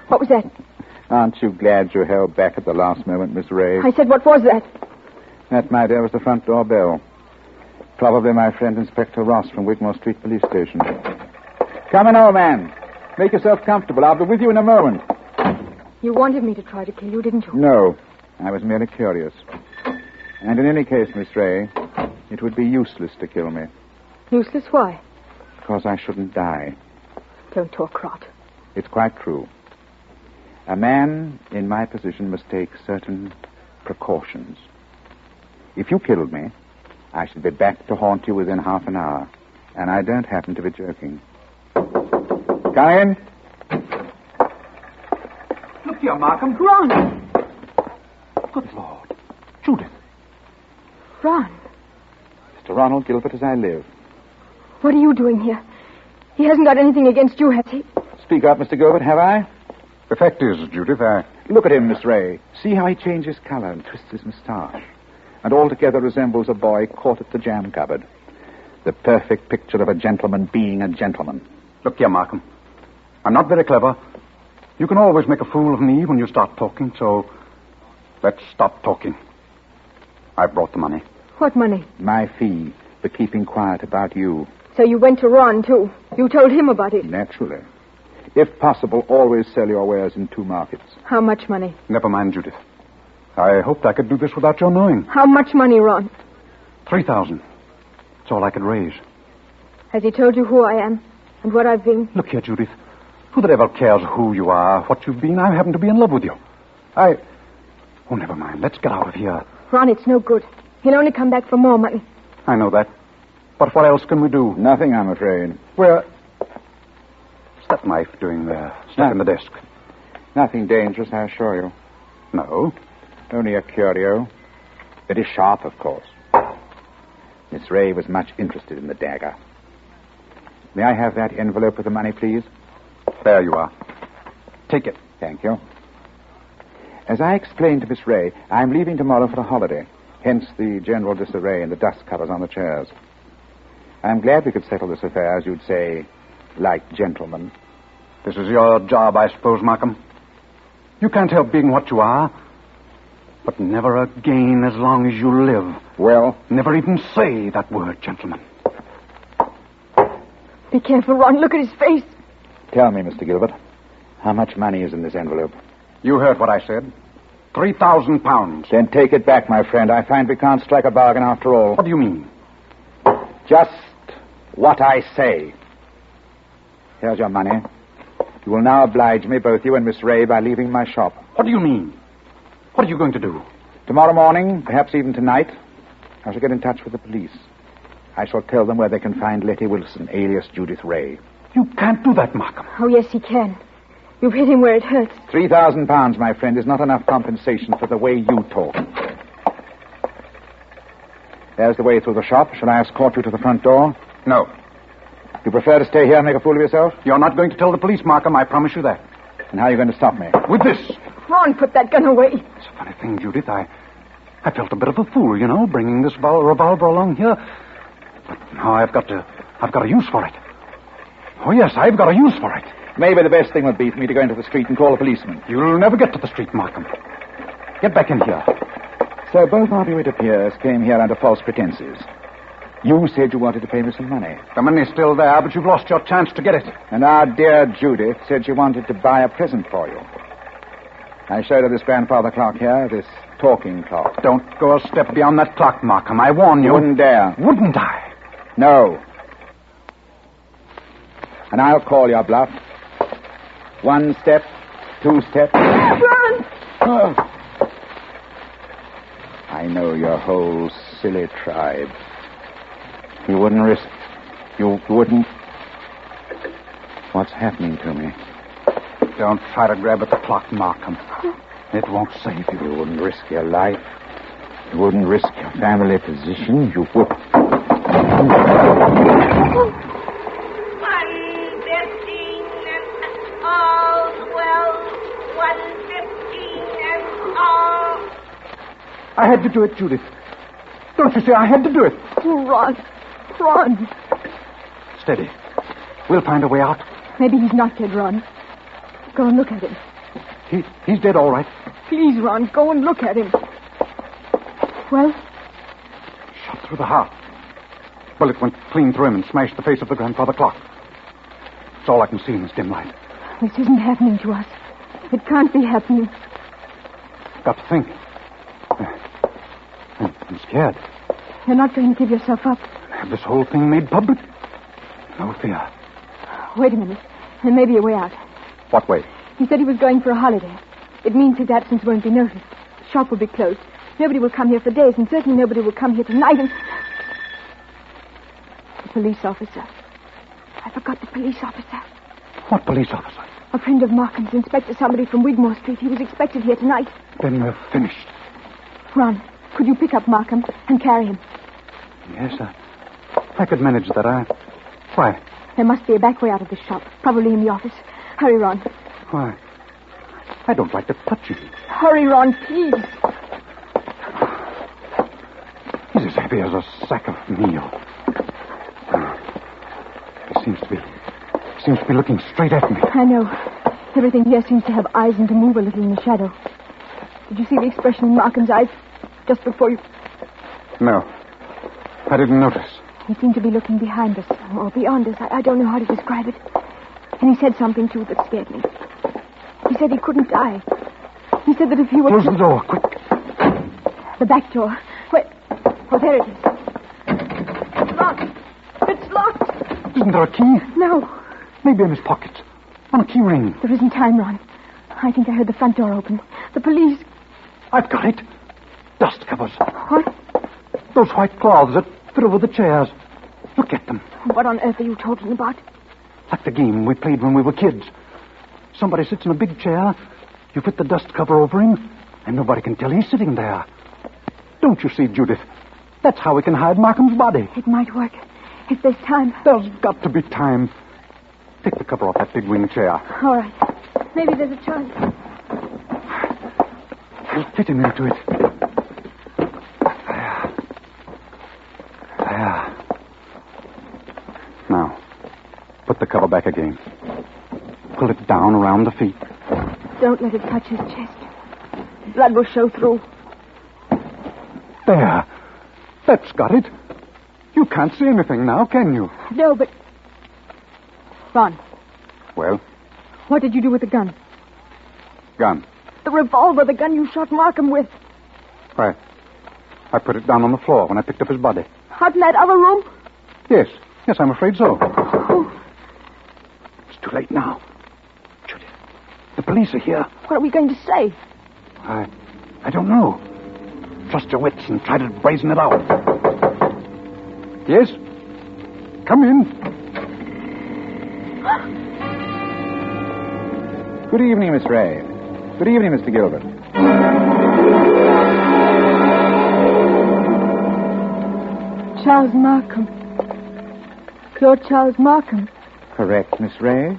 What was that? Aren't you glad you held back at the last moment, Miss Ray? I said, what was that? That, my dear, was the front door bell. Probably my friend Inspector Ross from Wigmore Street Police Station. Come in, old man. Make yourself comfortable. I'll be with you in a moment. You wanted me to try to kill you, didn't you? No, I was merely curious. And in any case, Miss Ray, it would be useless to kill me. Useless? Why? Because I shouldn't die. Don't talk rot. It's quite true. A man in my position must take certain precautions. If you killed me, I should be back to haunt you within half an hour. And I don't happen to be joking. Come in. Look here, Markham. Ron! Good Lord. Judith. Ron. Mr. Ronald Gilbert, as I live. What are you doing here? He hasn't got anything against you, has he? Speak up, Mr. Gilbert, have I? The fact is, Judith, Look at him, Miss Ray. See how he changes color and twists his moustache. And altogether resembles a boy caught at the jam cupboard. The perfect picture of a gentleman being a gentleman. Look here, Markham. I'm not very clever. You can always make a fool of me when you start talking, so let's stop talking. I brought the money. What money? My fee for keeping quiet about you. So you went to Ron, too. You told him about it. Naturally. If possible, always sell your wares in 2 markets. How much money? Never mind, Judith. I hoped I could do this without your knowing. How much money, Ron? 3,000. That's all I could raise. Has he told you who I am and what I've been? Look here, Judith. Who the devil cares who you are, what you've been? I happen to be in love with you. Oh, never mind. Let's get out of here. Ron, it's no good. He'll only come back for more money. I know that. But what else can we do? Nothing, I'm afraid. What's that knife doing there, stuck in the desk? Nothing dangerous, I assure you. No. Only a curio. It is sharp, of course. Miss Ray was much interested in the dagger. May I have that envelope with the money, please? There you are. Take it. Thank you. As I explained to Miss Ray, I'm leaving tomorrow for a holiday. Hence the general disarray and the dust covers on the chairs. I'm glad we could settle this affair, as you'd say, like gentlemen. This is your job, I suppose, Markham. You can't help being what you are. But never again as long as you live. Well? Never even say that word, gentlemen. Be careful, Ron. Look at his face. Tell me, Mr. Gilbert, how much money is in this envelope? You heard what I said. 3,000 pounds. Then take it back, my friend. I find we can't strike a bargain after all. What do you mean? Just what I say. Here's your money. You will now oblige me, both you and Miss Ray, by leaving my shop. What do you mean? What are you going to do? Tomorrow morning, perhaps even tonight, I shall get in touch with the police. I shall tell them where they can find Letty Wilson, alias Judith Ray. You can't do that, Markham. Oh, yes, he can. You've hit him where it hurts. 3,000 pounds, my friend, is not enough compensation for the way you talk. There's the way through the shop. Shall I escort you to the front door? No. You prefer to stay here and make a fool of yourself? You're not going to tell the police, Markham. I promise you that. And how are you going to stop me? With this. Ron, put that gun away. It's a funny thing, Judith. I felt a bit of a fool, you know, bringing this revolver along here. But now I've got a use for it. Oh, yes, I've got a use for it. Maybe the best thing would be for me to go into the street and call a policeman. You'll never get to the street, Markham. Get back in here. So both of you, it appears, came here under false pretenses. You said you wanted to pay me some money. The money's still there, but you've lost your chance to get it. And our dear Judith said she wanted to buy a present for you. I showed her this grandfather clock here, this talking clock. Don't go a step beyond that clock, Markham. I warn you. Wouldn't dare. Wouldn't I? No. And I'll call your bluff. 1 step, 2 steps. Run! Oh. I know your whole silly tribe. You wouldn't risk... You wouldn't... What's happening to me? Don't try to grab at the clock, Markham. It won't save you. You wouldn't risk your life. You wouldn't risk your family position. You would... 1:15 and all's well. 1:15 and all. I had to do it, Judith. Don't you see? I had to do it. Ron. Steady. We'll find a way out. Maybe he's not dead, Ron. Go and look at him. He's dead, all right. Please, Ron, go and look at him. Well? Shot through the heart. Bullet went clean through him and smashed the face of the grandfather clock. It's all I can see in this dim light. This isn't happening to us. It can't be happening. Got to think. I'm scared. You're not going to give yourself up. Have this whole thing made public? No fear. Wait a minute. There may be a way out. What way? He said he was going for a holiday. It means his absence won't be noticed. The shop will be closed. Nobody will come here for days, and certainly nobody will come here tonight. And the police officer. I forgot the police officer. What police officer? A friend of Markham's, Inspector somebody from Wigmore Street. He was expected here tonight. Then we're finished. Ron, could you pick up Markham and carry him? Yes, I could manage that. Why? There must be a back way out of this shop, probably in the office. Hurry, Ron. Why? I don't like to touch him. Hurry, Ron, please. He's as heavy as a sack of meal. He seems to be looking straight at me. I know. Everything here seems to have eyes and to move a little in the shadow. Did you see the expression in Markham's eyes just before you... No. I didn't notice. He seemed to be looking behind us, or beyond us. I don't know how to describe it. And he said something, too, that scared me. He said he couldn't die. He said that if he were... Close the door, quick. The back door. Where? Oh, there it is. It's locked. It's locked. Isn't there a key? No. Maybe in his pockets. On a key ring. There isn't time, Ron. I think I heard the front door open. The police... I've got it. Dust covers. What? Those white cloths that fit over the chairs. Look at them. What on earth are you talking about? Like the game we played when we were kids. Somebody sits in a big chair, you fit the dust cover over him, and nobody can tell he's sitting there. Don't you see, Judith? That's how we can hide Markham's body. It might work. If there's time. There's got to be time. Take the cover off that big wing chair. All right. Maybe there's a chance. We'll fit him into it. There. Now, put the cover back again. Pull it down around the feet. Don't let it touch his chest. Blood will show through. There. That's got it. You can't see anything now, can you? No, but... Ron. Well? What did you do with the gun? Gun? The revolver, the gun you shot Markham with. Right. I put it down on the floor when I picked up his body. Out in that other room? Yes, I'm afraid so. Oh. It's too late now. Judith, the police are here. What are we going to say? I don't know. Trust your wits and try to brazen it out. Yes? Come in. Good evening, Miss Ray. Good evening, Mr. Gilbert. Charles Markham. You're Charles Markham. Correct, Miss Ray.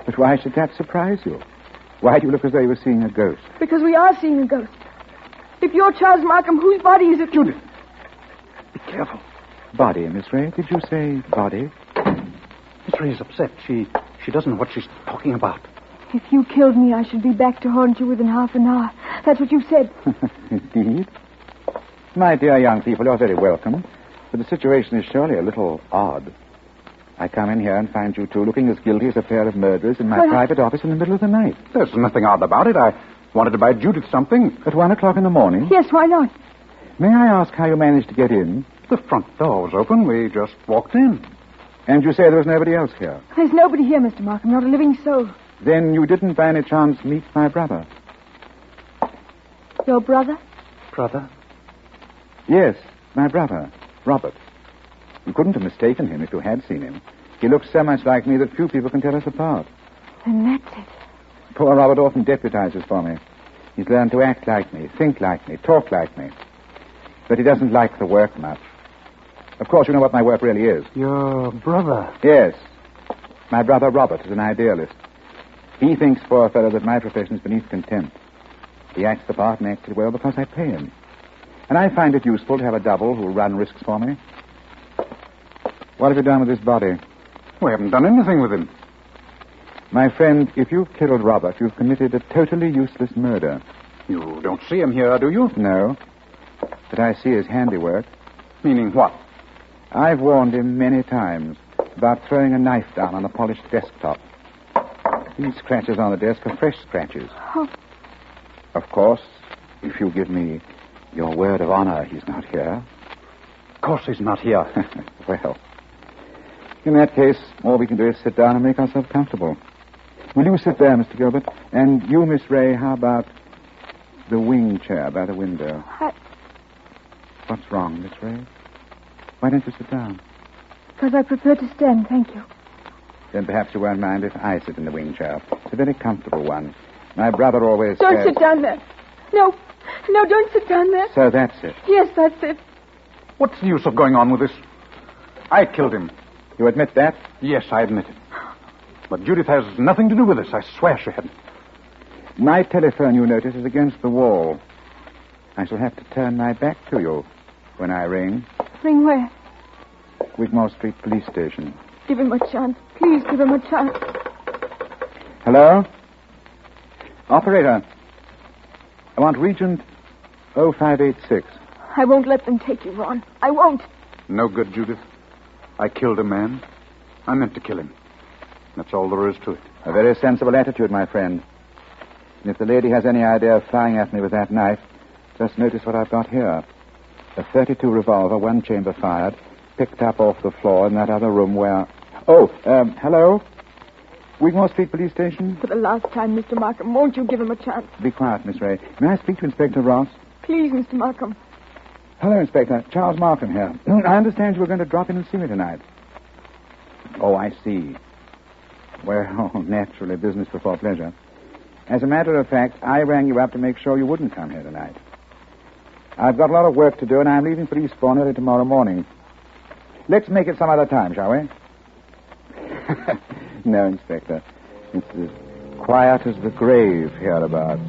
But why should that surprise you? Why do you look as though you were seeing a ghost? Because we are seeing a ghost. If you're Charles Markham, whose body is it? Judith. Be careful. Body, Miss Ray. Did you say body? Miss Ray's upset. She doesn't know what she's talking about. If you killed me, I should be back to haunt you within half an hour. That's what you said. Indeed. My dear young people, you're very welcome. But the situation is surely a little odd. I come in here and find you two looking as guilty as a pair of murderers in my private office in the middle of the night. There's nothing odd about it. I wanted to buy Judith something. At 1 o'clock in the morning? Yes, why not? May I ask how you managed to get in? The front door was open. We just walked in. And you say there was nobody else here? There's nobody here, Mr. Markham, not a living soul. Then you didn't by any chance meet my brother? Your brother? Brother? Yes, my brother, Robert. You couldn't have mistaken him if you had seen him. He looks so much like me that few people can tell us apart. Then that's it. Poor Robert often deputizes for me. He's learned to act like me, think like me, talk like me. But he doesn't like the work much. Of course, you know what my work really is. Your brother? Yes. My brother Robert is an idealist. He thinks, poor fellow, that my profession is beneath contempt. He acts the part and acts it well because I pay him. And I find it useful to have a double who will run risks for me. What have you done with this body? We haven't done anything with him. My friend, if you've killed Robert, you've committed a totally useless murder. You don't see him here, do you? No. But I see his handiwork. Meaning what? I've warned him many times about throwing a knife down on a polished desktop. These scratches on the desk are fresh scratches. Oh. Of course, if you give me your word of honor he's not here. Of course he's not here. Well, in that case, all we can do is sit down and make ourselves comfortable. Will you sit there, Mr. Gilbert? And you, Miss Ray, how about the wing chair by the window? What's wrong, Miss Ray? Why don't you sit down? Because I prefer to stand, thank you. Then perhaps you won't mind if I sit in the wing chair. It's a very comfortable one. My brother always Don't says... sit down there. No, don't sit down there. So that's it. Yes, that's it. What's the use of going on with this? I killed him. You admit that? Yes, I admit it. But Judith has nothing to do with this. I swear she hadn't. My telephone, you notice, is against the wall. I shall have to turn my back to you when I ring. Ring where? Wigmore Street Police Station. Give him a chance. Please give him a chance. Hello? Operator. I want Regent 0586. I won't let them take you, Ron. I won't. No good, Judith. I killed a man. I meant to kill him. That's all there is to it. A very sensible attitude, my friend. And if the lady has any idea of flying at me with that knife, just notice what I've got here. A .32 revolver, one chamber fired, picked up off the floor in that other room where... Oh, hello? Wigmore Street Police Station? For the last time, Mr. Markham, won't you give him a chance? Be quiet, Miss Ray. May I speak to Inspector Ross? Please, Mr. Markham. Hello, Inspector. Charles Markham here. I understand you were going to drop in and see me tonight. Oh, I see. Well, naturally, business before pleasure. As a matter of fact, I rang you up to make sure you wouldn't come here tonight. I've got a lot of work to do, and I'm leaving for Eastbourne early tomorrow morning. Let's make it some other time, shall we? No, Inspector. It's as quiet as the grave hereabouts.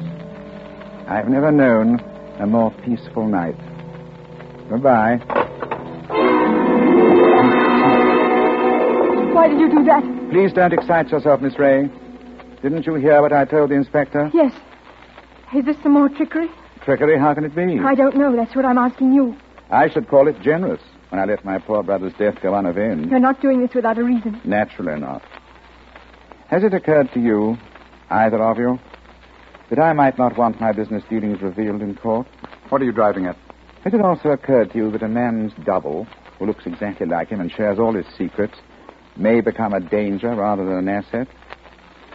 I've never known a more peaceful night. Goodbye. Why did you do that? Please don't excite yourself, Miss Ray. Didn't you hear what I told the inspector? Yes. Is this some more trickery? Trickery? How can it be? I don't know. That's what I'm asking you. I should call it generous when I let my poor brother's death go unavenged. You're not doing this without a reason. Naturally not. Has it occurred to you, either of you, that I might not want my business dealings revealed in court? What are you driving at? Has it also occurred to you that a man's double, who looks exactly like him and shares all his secrets, may become a danger rather than an asset?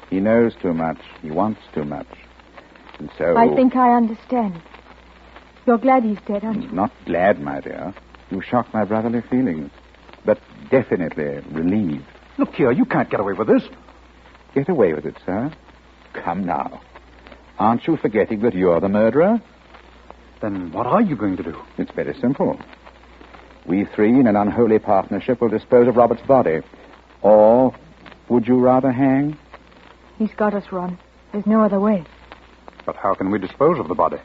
He knows too much. He wants too much. And so... I think I understand. You're glad he's dead, aren't you? Not glad, my dear. You shocked my brotherly feelings. But definitely relieved. Look here, you can't get away with this. Get away with it, sir? Come now. Aren't you forgetting that you're the murderer? Then what are you going to do? It's very simple. We three, in an unholy partnership, will dispose of Robert's body. Or would you rather hang? He's got us, Ron. There's no other way. But how can we dispose of the body?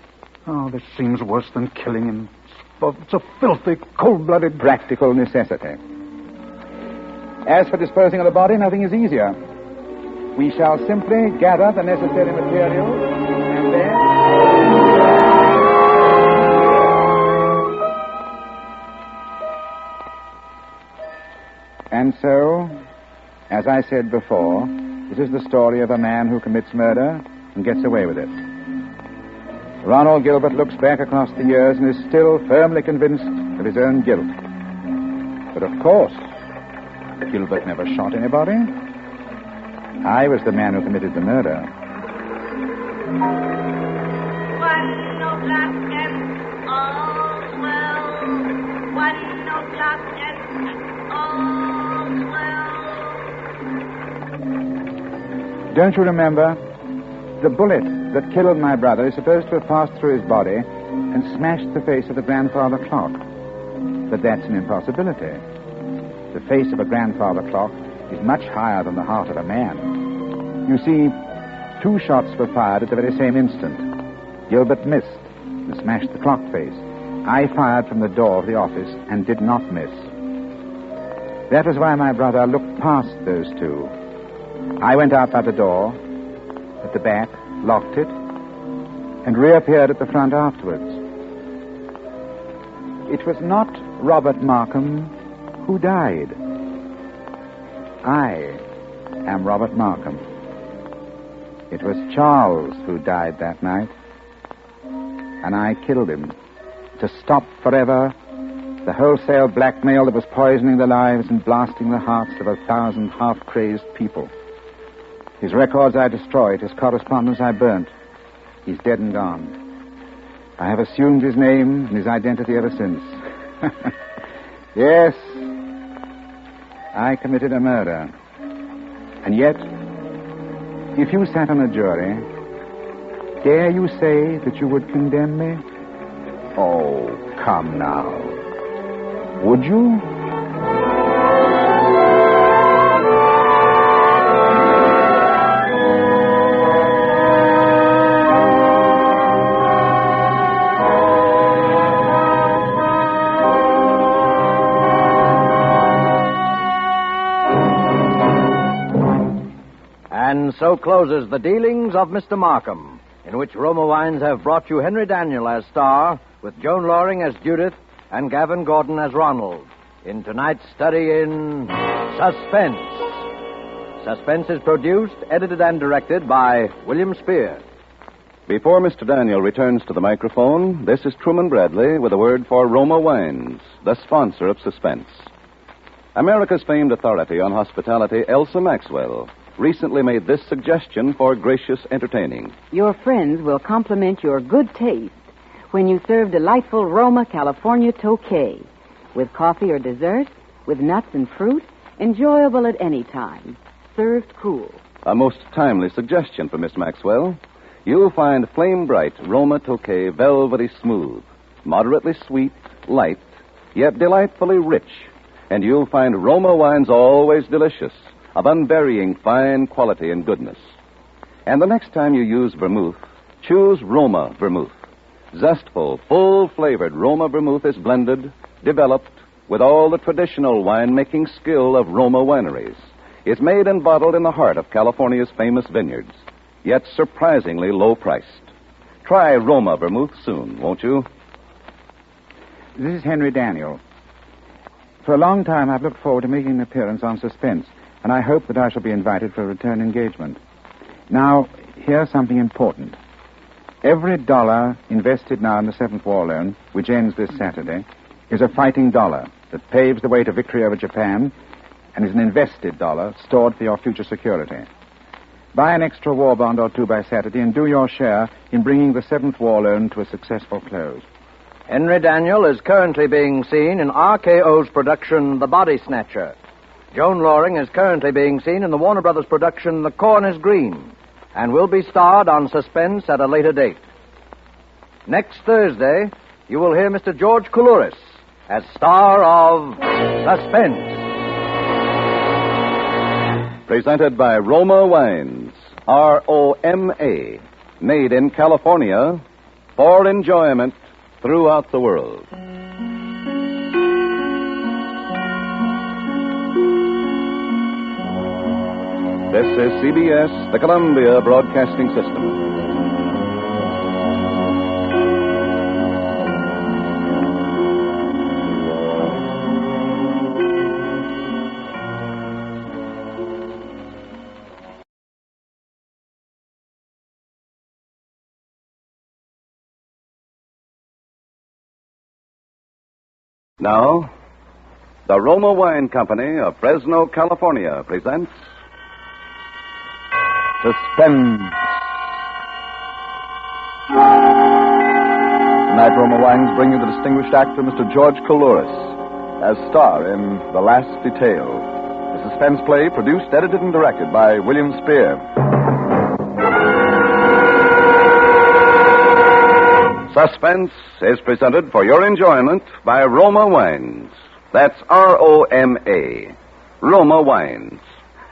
Oh, this seems worse than killing him. It's a filthy, cold-blooded... Practical necessity. As for disposing of the body, nothing is easier. We shall simply gather the necessary materials and then... And so, as I said before, this is the story of a man who commits murder and gets away with it. Ronald Gilbert looks back across the years and is still firmly convinced of his own guilt. But of course, Gilbert never shot anybody. I was the man who committed the murder. 1 o'clock and all's well. 1 o'clock and all's well. Don't you remember? The bullet that killed my brother is supposed to have passed through his body and smashed the face of the grandfather clock. But that's an impossibility. The face of a grandfather clock is much higher than the heart of a man. You see, 2 shots were fired at the very same instant. Gilbert missed and smashed the clock face. I fired from the door of the office and did not miss. That was why my brother looked past those 2. I went out by the door, at the back, locked it, and reappeared at the front afterwards. It was not Robert Markham who died. I am Robert Markham. It was Charles who died that night, and I killed him to stop forever the wholesale blackmail that was poisoning the lives and blasting the hearts of 1,000 half-crazed people. His records I destroyed, his correspondence I burnt. He's dead and gone. I have assumed his name and his identity ever since. Yes, I committed a murder. And yet, if you sat on a jury, dare you say that you would condemn me? Oh, come now. Would you? And so closes the dealings of Mr. Markham, in which Roma Wines have brought you Henry Daniel as star, with Joan Loring as Judith and Gavin Gordon as Ronald, in tonight's study in Suspense. Suspense is produced, edited, and directed by William Spear. Before Mr. Daniel returns to the microphone, this is Truman Bradley with a word for Roma Wines, the sponsor of Suspense. America's famed authority on hospitality, Elsa Maxwell, recently made this suggestion for gracious entertaining. Your friends will compliment your good taste when you serve delightful Roma California Tokay with coffee or dessert, with nuts and fruit, enjoyable at any time, served cool. A most timely suggestion for Miss Maxwell. You'll find flame bright Roma Tokay velvety smooth, moderately sweet, light, yet delightfully rich. And you'll find Roma wines always delicious, of unvarying fine quality and goodness. And the next time you use vermouth, choose Roma vermouth. Zestful, full-flavored Roma vermouth is blended, developed, with all the traditional wine-making skill of Roma wineries. It's made and bottled in the heart of California's famous vineyards, yet surprisingly low-priced. Try Roma vermouth soon, won't you? This is Henry Daniel. For a long time, I've looked forward to making an appearance on Suspense, and I hope that I shall be invited for a return engagement. Now, here's something important. Every dollar invested now in the 7th War Loan, which ends this Saturday, is a fighting dollar that paves the way to victory over Japan and is an invested dollar stored for your future security. Buy an extra war bond or 2 by Saturday and do your share in bringing the 7th War Loan to a successful close. Henry Daniel is currently being seen in RKO's production, The Body Snatcher. Joan Loring is currently being seen in the Warner Brothers production, The Corn is Green, and will be starred on Suspense at a later date. Next Thursday, you will hear Mr. George Coulouris as star of Suspense. Presented by Roma Wines, R-O-M-A, made in California for enjoyment throughout the world. This is CBS, the Columbia Broadcasting System. Now, The Roma Wine Company of Fresno, California presents Suspense. Tonight, Roma Wines bring you the distinguished actor, Mr. George Coulouris, as star in The Last Detail, a suspense play produced, edited, and directed by William Spear. Suspense is presented for your enjoyment by Roma Wines. That's R-O-M-A. Roma Wines.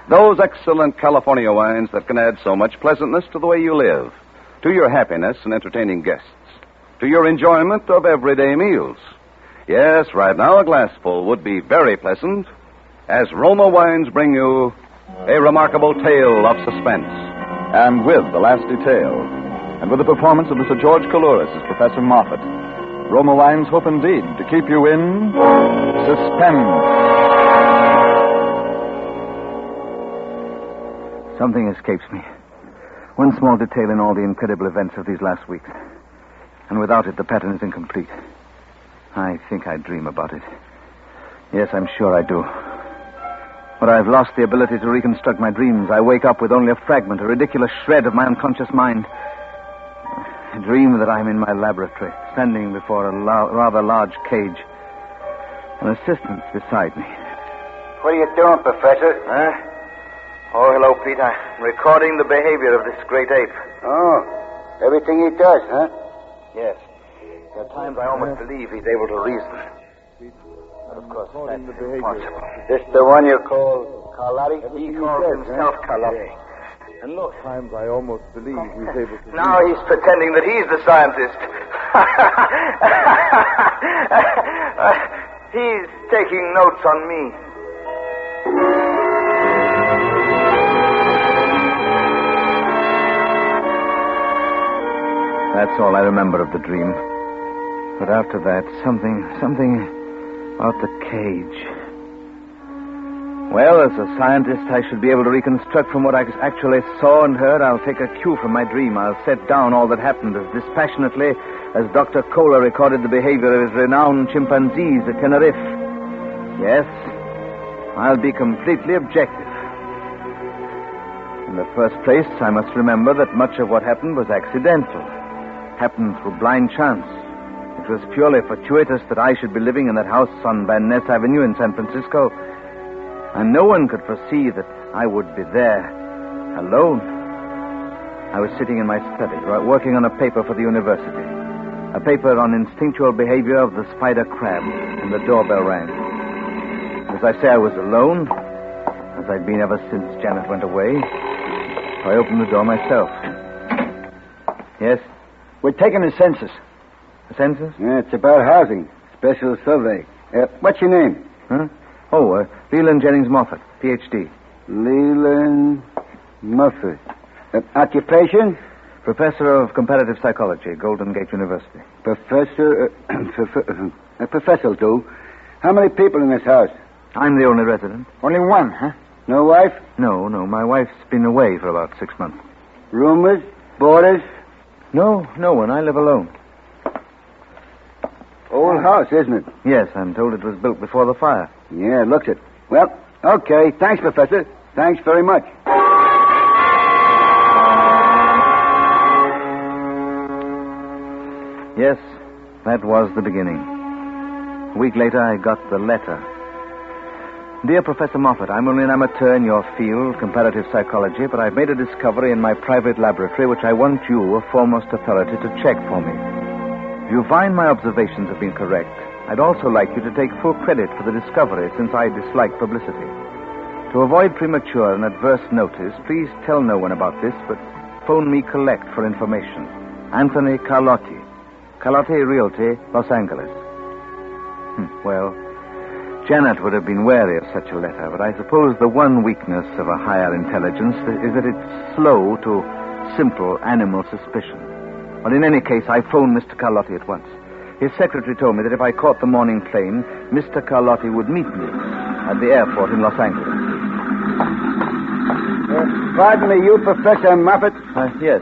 Those excellent California wines that can add so much pleasantness to the way you live, to your happiness in entertaining guests, to your enjoyment of everyday meals. Yes, right now a glassful would be very pleasant as Roma Wines bring you a remarkable tale of suspense. And with The Last Detail, and with the performance of Mr. George Coulouris as Professor Moffat, Roma Wines hope indeed to keep you in suspense. Something escapes me. One small detail in all the incredible events of these last weeks. And without it, the pattern is incomplete. I think I dream about it. Yes, I'm sure I do. But I've lost the ability to reconstruct my dreams. I wake up with only a fragment, a ridiculous shred of my unconscious mind. I dream that I'm in my laboratory, standing before a rather large cage. An assistant's beside me. What are you doing, Professor? Huh? Oh, hello, Pete. I'm recording the behavior of this great ape. Oh, everything he does, huh? Yes. At times I almost believe he's able to reason. But of course, that's impossible. This the one you call Carlotti? He calls himself Carlotti. And look, times I almost believe he's able to... Now he's pretending that he's the scientist. He's taking notes on me. That's all I remember of the dream. But after that, something about the cage. Well, as a scientist, I should be able to reconstruct from what I actually saw and heard. I'll take a cue from my dream. I'll set down all that happened as dispassionately as Dr. Kohler recorded the behavior of his renowned chimpanzees at Tenerife. Yes, I'll be completely objective. In the first place, I must remember that much of what happened was accidental. Happened through blind chance. It was purely fortuitous that I should be living in that house on Van Ness Avenue in San Francisco. And no one could foresee that I would be there, alone. I was sitting in my study, working on a paper for the university. A paper on instinctual behavior of the spider crab, and the doorbell rang. As I say, I was alone, as I'd been ever since Janet went away. So I opened the door myself. Yes? We're taking a census. A census? Yeah, it's about housing. Special survey. What's your name? Huh? Oh, Leland Jennings Moffat, Ph.D. Leland Moffat. Occupation? Professor of Comparative Psychology, Golden Gate University. Professor... Professor will do. How many people in this house? I'm the only resident. Only one, huh? No wife? No. My wife's been away for about 6 months. Roomers? Boarders? No one. I live alone. Old house, isn't it? Yes, I'm told it was built before the fire. Yeah, it looks it. Well, okay. Thanks, Professor. Thanks very much. Yes, that was the beginning. A week later, I got the letter. Dear Professor Moffat, I'm only an amateur in your field, comparative psychology, but I've made a discovery in my private laboratory which I want you, a foremost authority, to check for me. If you find my observations have been correct, I'd also like you to take full credit for the discovery, since I dislike publicity. To avoid premature and adverse notice, please tell no one about this, but phone me collect for information. Anthony Carlotti. Carlotti Realty, Los Angeles. Well, Janet would have been wary of such a letter, but I suppose the one weakness of a higher intelligence is that it's slow to simple animal suspicion. But in any case, I phoned Mr. Carlotti at once. His secretary told me that if I caught the morning plane, Mr. Carlotti would meet me at the airport in Los Angeles. Pardon me, you Professor Moffat? Yes,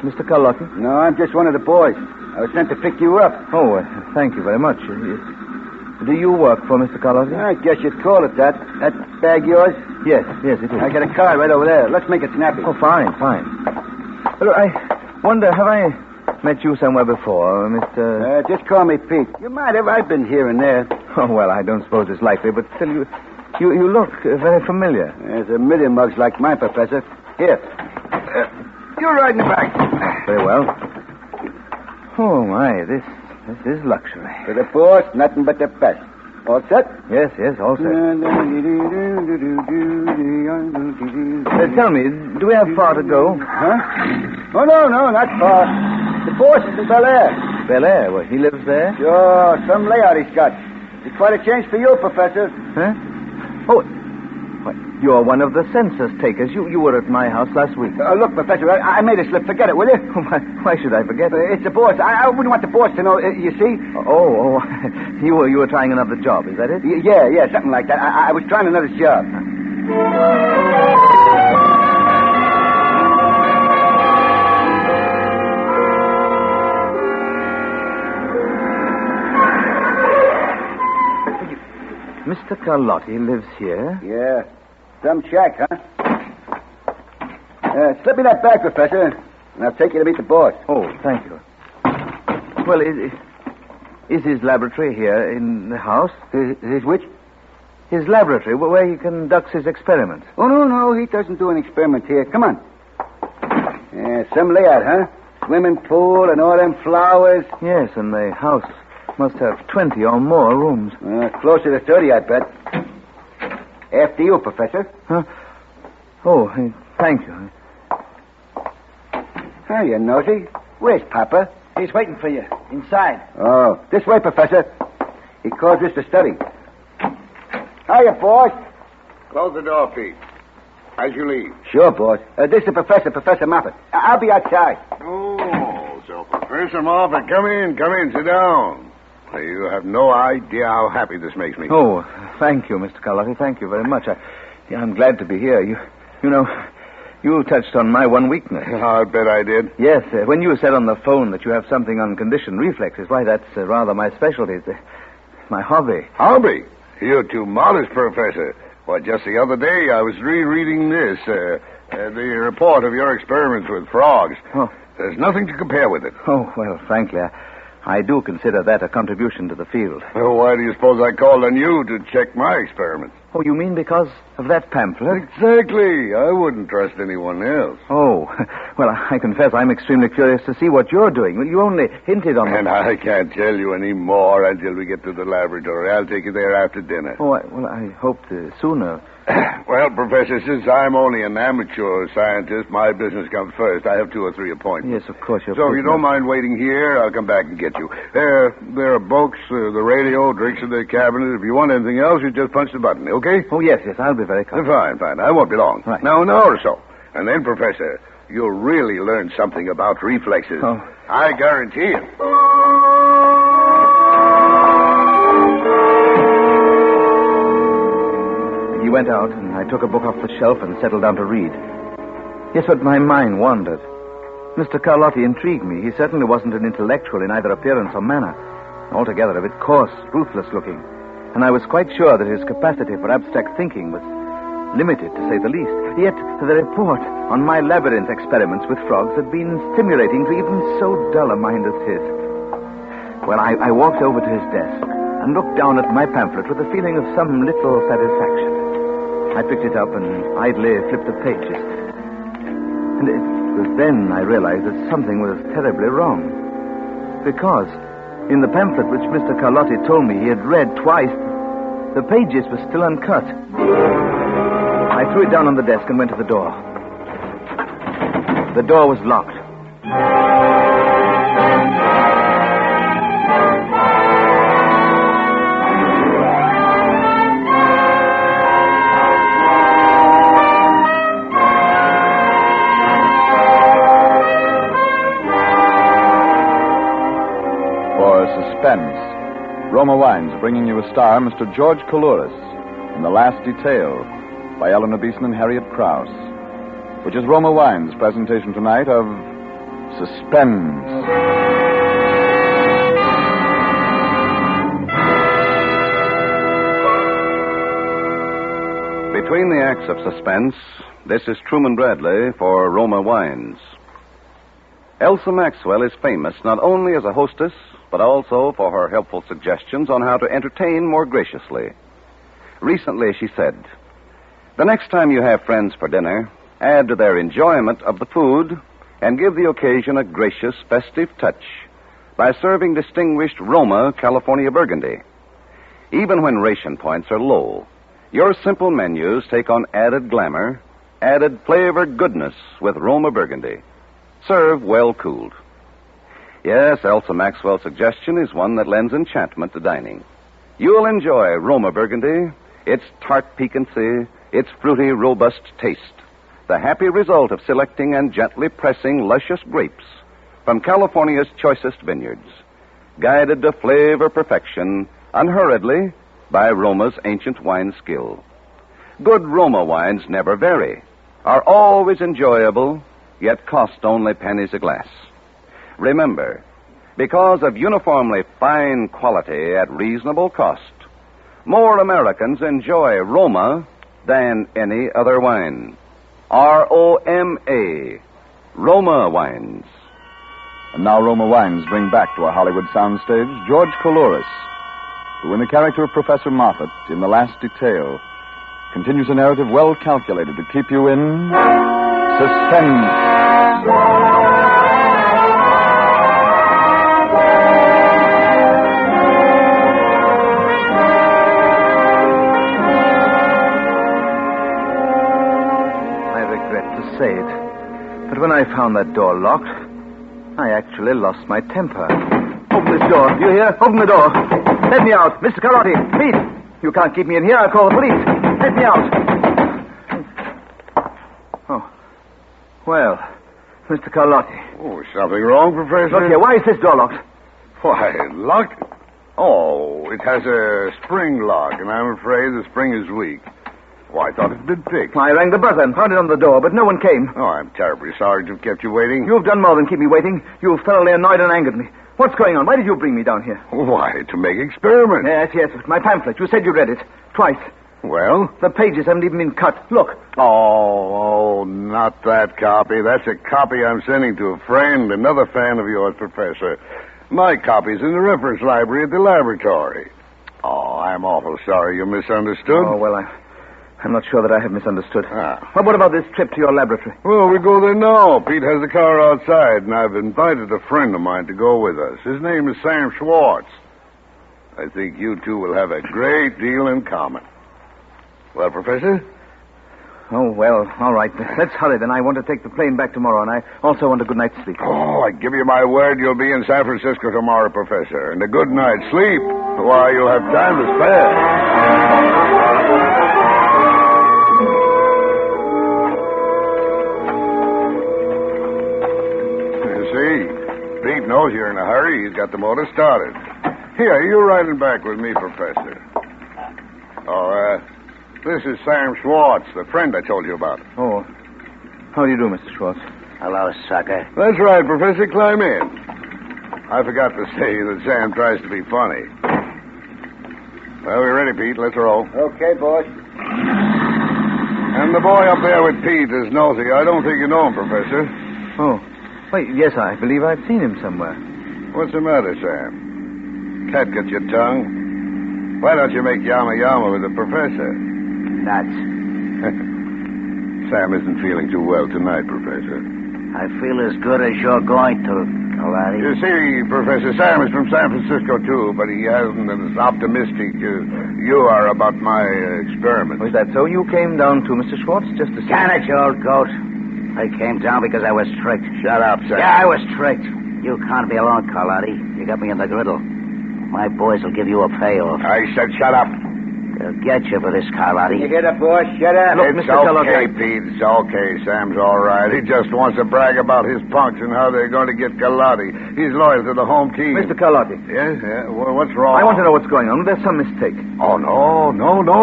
Mr. Carlotti? No, I'm just one of the boys. I was sent to pick you up. Oh, thank you very much. Do you work for Mr. Carlotti? I guess you'd call it that. That bag yours? Yes, it is. I got a card right over there. Let's make it snappy. Oh, fine. Look, I wonder, have I met you somewhere before, Mr... Just call me Pete. You might have. I've been here and there. Oh, well, I don't suppose it's likely, but still, you look very familiar. There's a million mugs like mine, Professor. Here. You're riding back. Very well. Oh, my, this is luxury. For the boss, nothing but the best. All set? Yes, all set. Tell me, do we have far to go? Huh? Oh, no, not far. The boss is in Bel Air. Bel Air? Well, he lives there? Sure, some layout he's got. It's quite a change for you, Professor. Huh? Oh, you're one of the census takers. You were at my house last week. Look, Professor, I made a slip. Forget it, will you? Why should I forget it? It's the boss. I wouldn't want the boss to know, you see? Oh. You were trying another job, is that it? Yeah, something like that. I was trying another job. Mr. Carlotti lives here? Yeah. Some shack, huh? Slip me that bag, Professor, and I'll take you to meet the boss. Oh, thank you. Well, is his laboratory here in the house? His which? His laboratory, where he conducts his experiments. Oh, no, he doesn't do an experiment here. Come on. Some layout, huh? Swimming pool and all them flowers. Yes, and the house must have 20 or more rooms. Closer to 30, I bet. After you, Professor. Huh? Oh, thank you. Hey, you nosy. Where's Papa? He's waiting for you. Inside. Oh, this way, Professor. He calls this the study. Hiya, boss. Close the door, Pete. As you leave. Sure, boss. This is the Professor, Professor Moffat. I'll be outside. Oh, so Professor Moffat, come in, sit down. You have no idea how happy this makes me. Oh, thank you, Mr. Carlotti. Thank you very much. I'm glad to be here. You know, you touched on my one weakness. I bet I did. Yes, when you said on the phone that you have something on conditioned reflexes, why, that's rather my specialty. It's my hobby. Hobby? You're too modest, Professor. Why, just the other day I was rereading this, the report of your experiments with frogs. Oh. There's nothing to compare with it. Oh, well, frankly, I do consider that a contribution to the field. Well, why do you suppose I called on you to check my experiments? Oh, you mean because of that pamphlet? Exactly. I wouldn't trust anyone else. Oh, well, I confess I'm extremely curious to see what you're doing. Well, you only hinted on And I can't tell you any more until we get to the laboratory. I'll take you there after dinner. Oh, I hope sooner. Well, Professor, since I'm only an amateur scientist, my business comes first. I have 2 or 3 appointments. Yes, of course. So if you don't mind waiting here, I'll come back and get you. There are books, the radio, drinks in the cabinet. If you want anything else, you just punch the button, okay? Oh, yes, I'll be very kind. Fine. I won't be long. Right. Now, an hour or so. And then, Professor, you'll really learn something about reflexes. Oh. I guarantee it. He went out, and I took a book off the shelf and settled down to read. Yes, but my mind wandered. Mr. Carlotti intrigued me. He certainly wasn't an intellectual in either appearance or manner. Altogether a bit coarse, ruthless-looking. And I was quite sure that his capacity for abstract thinking was limited, to say the least. Yet the report on my labyrinth experiments with frogs had been stimulating to even so dull a mind as his. Well, I walked over to his desk and looked down at my pamphlet with a feeling of some little satisfaction. I picked it up and idly flipped the pages. And it was then I realized that something was terribly wrong. Because in the pamphlet which Mr. Carlotti told me he had read twice, the pages were still uncut. I threw it down on the desk and went to the door. The door was locked. Suspense. Roma Wines bringing you a star, Mr. George Coulouris, in The Last Detail, by Eleanor Beeson and Harriet Krause, which is Roma Wines' presentation tonight of Suspense. Between the acts of suspense, this is Truman Bradley for Roma Wines. Elsa Maxwell is famous not only as a hostess, but also for her helpful suggestions on how to entertain more graciously. Recently, she said, "The next time you have friends for dinner, add to their enjoyment of the food and give the occasion a gracious, festive touch by serving distinguished Roma California Burgundy. Even when ration points are low, your simple menus take on added glamour, added flavor goodness with Roma Burgundy. Serve well cooled." Yes, Elsa Maxwell's suggestion is one that lends enchantment to dining. You'll enjoy Roma Burgundy, its tart piquancy, its fruity, robust taste, the happy result of selecting and gently pressing luscious grapes from California's choicest vineyards, guided to flavor perfection unhurriedly by Roma's ancient wine skill. Good Roma wines never vary, are always enjoyable, yet cost only pennies a glass. Remember, because of uniformly fine quality at reasonable cost, more Americans enjoy Roma than any other wine. R-O-M-A, Roma Wines. And now Roma Wines bring back to our Hollywood soundstage George Coulouris, who in the character of Professor Moffat, in The Last Detail, continues a narrative well calculated to keep you in suspense. I regret to say it, but when I found that door locked, I actually lost my temper. Open this door. You hear? Open the door. Let me out. Mr. Carlotti. Pete. You can't keep me in here. I'll call the police. Let me out. Oh. Well, Mr. Carlotti. Oh, something wrong, Professor? Look here. Why is this door locked? Why, locked? Oh, it has a spring lock, and I'm afraid the spring is weak. Well, I thought it had been fixed. I rang the buzzer and pounded on the door, but no one came. Oh, I'm terribly sorry to have kept you waiting. You've done more than keep me waiting. You've thoroughly annoyed and angered me. What's going on? Why did you bring me down here? Why, to make experiments. Yes. My pamphlet. You said you read it. Twice. Well? The pages haven't even been cut. Look. Oh, not that copy. That's a copy I'm sending to a friend, another fan of yours, Professor. My copy's in the reference library at the laboratory. Oh, I'm awful sorry you misunderstood. Oh, well, I'm not sure that I have misunderstood. Well, what about this trip to your laboratory? Well, we go there now. Pete has the car outside, and I've invited a friend of mine to go with us. His name is Sam Schwartz. I think you two will have a great deal in common. Well, Professor? Oh, well, all right. Let's hurry, then. I want to take the plane back tomorrow, and I also want a good night's sleep. Oh, I give you my word you'll be in San Francisco tomorrow, Professor. And a good night's sleep. Why, you'll have time to spare. Pete knows you're in a hurry. He's got the motor started. Here, you're riding back with me, Professor. This is Sam Schwartz, the friend I told you about. Oh. How do you do, Mr. Schwartz? Hello, sucker. That's right, Professor. Climb in. I forgot to say that Sam tries to be funny. Well, we're ready, Pete. Let's roll. Okay, boss. And the boy up there with Pete is Nosy. I don't think you know him, Professor. Oh. Wait, yes, I believe I've seen him somewhere. What's the matter, Sam? Cat got your tongue? Why don't you make yama-yama with the professor? Nuts. Sam isn't feeling too well tonight, Professor. I feel as good as you're going to, Kalani. You see, Professor, Sam is from San Francisco, too, but he hasn't been as optimistic as you are about my experiment. Was that so? You came down to Mr. Schwartz just to see... Can it, you old goat? I came down because I was tricked. Shut up, Sam. Yeah, I was tricked. You can't be alone, Carlotti. You got me in the griddle. My boys will give you a payoff. I said shut up. They'll get you for this, Carlotti. You get up, boss. Shut up. Look, it's Mr. okay, Pete. It's okay. Sam's all right. He just wants to brag about his punks and how they're going to get Carlotti. He's loyal to the home team. Mr. Carlotti. Yes? Yeah? Well, what's wrong? I want to know what's going on. There's some mistake. Oh, no,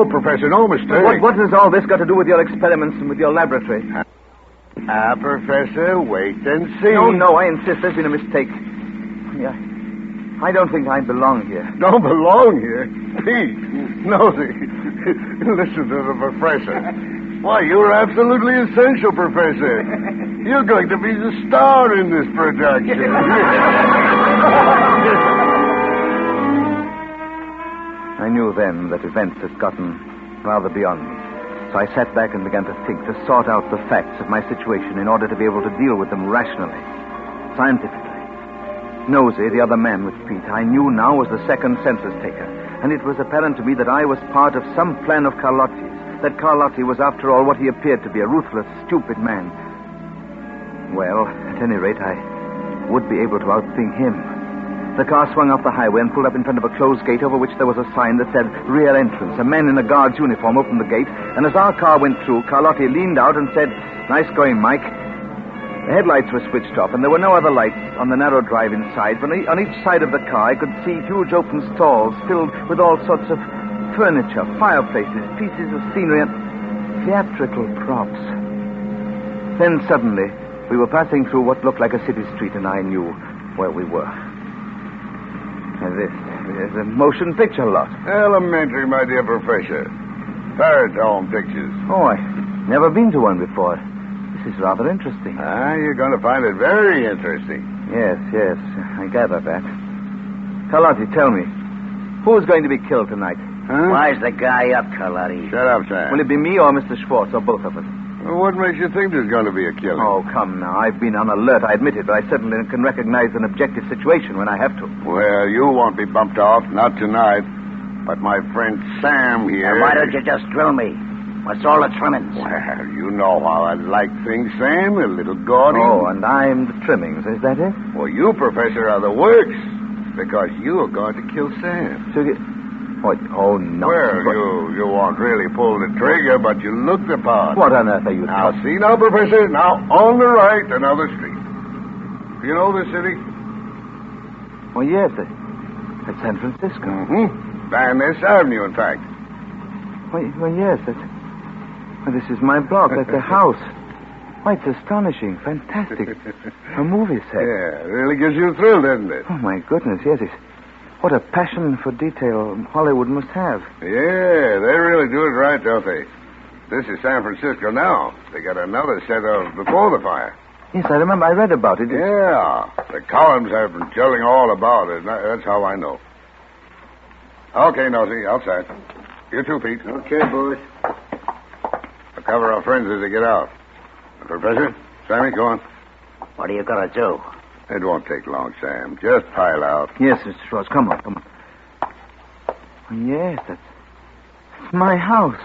Professor. No mistake. What has all this got to do with your experiments and with your laboratory? Professor, wait and see. No, I insist. There's been a mistake. Yeah. I don't think I belong here. Don't belong here? Pete, Nosy, Listen to the professor. Why, you're absolutely essential, Professor. You're going to be the star in this production. I knew then that events had gotten rather beyond me. So I sat back and began to think, to sort out the facts of my situation in order to be able to deal with them rationally, scientifically. Nosey, the other man with Pete, I knew now was the second census taker, and it was apparent to me that I was part of some plan of Carlotti's, that Carlotti was, after all, what he appeared to be, a ruthless, stupid man. Well, at any rate, I would be able to outthink him. The car swung off the highway and pulled up in front of a closed gate over which there was a sign that said, rear entrance. A man in a guard's uniform opened the gate, and as our car went through, Carlotti leaned out and said, nice going, Mike. The headlights were switched off, and there were no other lights on the narrow drive inside, but on each side of the car I could see huge open stalls filled with all sorts of furniture, fireplaces, pieces of scenery, and theatrical props. Then suddenly, we were passing through what looked like a city street, and I knew where we were. This is a motion picture lot. Elementary, my dear Professor. Parrot Home Pictures. Oh, I've never been to one before. This is rather interesting. You're going to find it very interesting. Yes, I gather that. Carlotti, tell me, who's going to be killed tonight? Huh? Wise the guy up, Carlotti. Shut up, Sam. Will it be me or Mr. Schwartz or both of us? Well, what makes you think there's going to be a killing? Oh, come now. I've been on alert, I admit it, but I certainly can recognize an objective situation when I have to. Well, you won't be bumped off, not tonight. But my friend Sam here... Now, why don't you just drill me? What's all the trimmings? Well, you know how I like things, Sam. A little gaudy. Oh, and I'm the trimmings, is that it? Well, you, Professor, are the works. Because you are going to kill Sam. So you... Oh, no. Well, you won't really pull the trigger, but you look the part. What on earth are you Now, talking? see now, Professor. Now, on the right, another street. You know the city? Oh, yes. That's San Francisco. Mm-hmm. Van Ness Avenue, in fact. Well, yes. This is my block. That's the house. Why, it's astonishing. Fantastic. A movie set. Yeah, it really gives you a thrill, doesn't it? Oh, my goodness, yes. What a passion for detail Hollywood must have. Yeah, they really do it right, don't they? This is San Francisco now. They got another set of before the fire. Yes, I remember. I read about it. Yeah. The columns have been telling all about it. That's how I know. Okay, Nosey, outside. You too, Pete. Okay, boys. I'll cover our friends as they get out. Professor, Sammy, go on. What are you going to do? It won't take long, Sam. Just pile out. Yes, Mr. Schwartz. Come on. Yes, that's my house.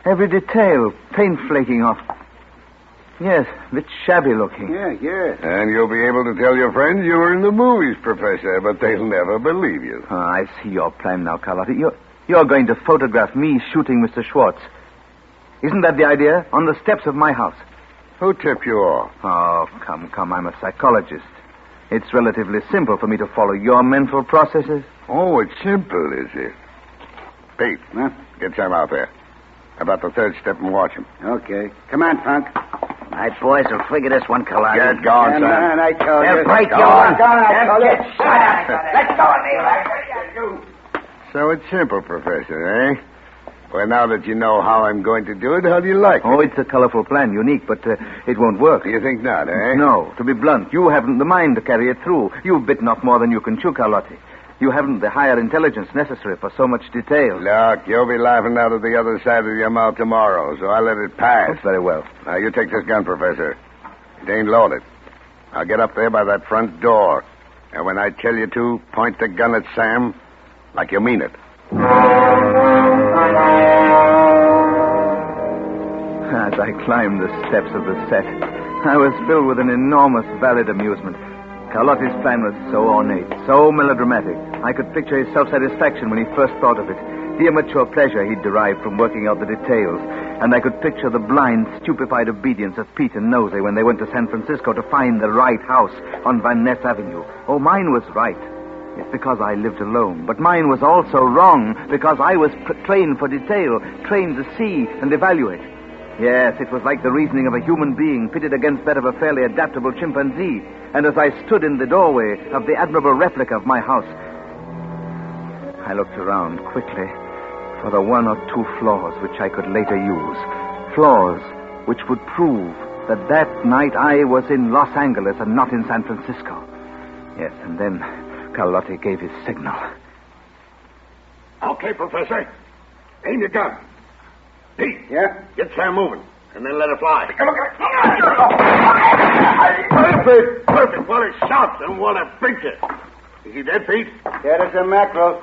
Every detail, paint flaking off. Yes, a bit shabby looking. Yeah. And you'll be able to tell your friends you were in the movies, Professor, but they'll never believe you. Oh, I see your plan now, Carlotti. You're going to photograph me shooting Mr. Schwartz. Isn't that the idea? On the steps of my house. Who tipped you off? Oh, come. I'm a psychologist. It's relatively simple for me to follow your mental processes. Oh, it's simple, is it? Pete, get Sam out there. About the third step and watch him. Okay. Come on, Funk. My boys will figure this one, Carlotti. Get going, Sam. Man, I told you. They'll break you. Let's go, Neil. So it's simple, Professor, eh? Well, now that you know how I'm going to do it, how do you like it? Oh, it's a colorful plan, unique, but it won't work. You think not, eh? No. To be blunt, you haven't the mind to carry it through. You've bitten off more than you can chew, Carlotti. You haven't the higher intelligence necessary for so much detail. Look, you'll be laughing out of the other side of your mouth tomorrow, so I'll let it pass. That's very well. Now, you take this gun, Professor. It ain't loaded. I'll get up there by that front door. And when I tell you to, point the gun at Sam like you mean it. As I climbed the steps of the set, I was filled with an enormous, valid amusement. Carlotti's plan was so ornate, so melodramatic. I could picture his self-satisfaction when he first thought of it, the immature pleasure he'd derived from working out the details, and I could picture the blind, stupefied obedience of Pete and Nosey when they went to San Francisco to find the right house on Van Ness Avenue. Oh, mine was right. It's because I lived alone. But mine was also wrong because I was trained for detail, trained to see and evaluate. Yes, it was like the reasoning of a human being pitted against that of a fairly adaptable chimpanzee. And as I stood in the doorway of the admirable replica of my house, I looked around quickly, for the one or two flaws which I could later use. Flaws which would prove that night I was in Los Angeles and not in San Francisco. Yes, and then Carlotti gave his signal. Okay, Professor. Aim your gun. Pete. Yeah? Get Sam moving, and then let it fly. Perfect. Perfect. What a shot and what a picture. Is he dead, Pete? Dead as a mackerel.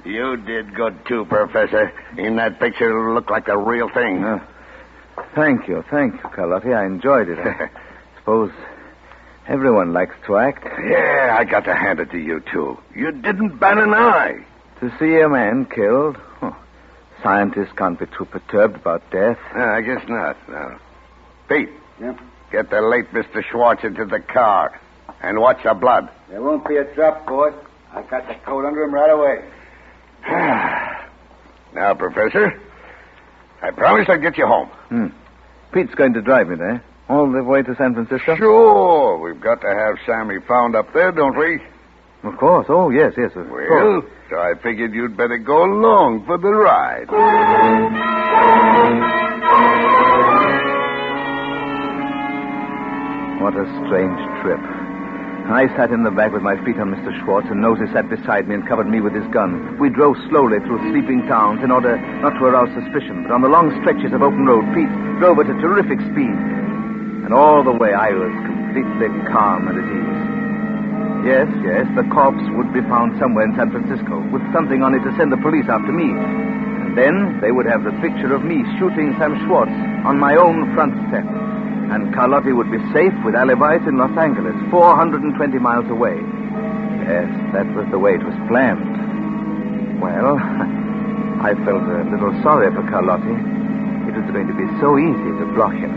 You did good, too, Professor. In that picture, it looked like the real thing. Thank you, Carlotti. I enjoyed it. I suppose everyone likes to act. Yeah, I got to hand it to you, too. You didn't bat an eye. To see a man killed? Scientists can't be too perturbed about death. I guess not, no. Pete. Yeah? Get the late Mr. Schwartz into the car and watch the blood. There won't be a drop, boys. I got the coat under him right away. Now, Professor, I promised I'd get you home. Pete's going to drive me there, all the way to San Francisco? Sure. We've got to have Sammy found up there, don't we? Of course. Oh, yes, of course. So I figured you'd better go along for the ride. What a strange trip. I sat in the back with my feet on Mr. Schwartz, and Nosey sat beside me and covered me with his gun. We drove slowly through sleeping towns in order not to arouse suspicion, but on the long stretches of open road, Pete drove at a terrific speed. And all the way I was completely calm and at ease. Yes, the corpse would be found somewhere in San Francisco, with something on it to send the police after me. And then they would have the picture of me shooting Sam Schwartz on my own front step. And Carlotti would be safe with alibis in Los Angeles, 420 miles away. Yes, that was the way it was planned. Well, I felt a little sorry for Carlotti. It was going to be so easy to block him.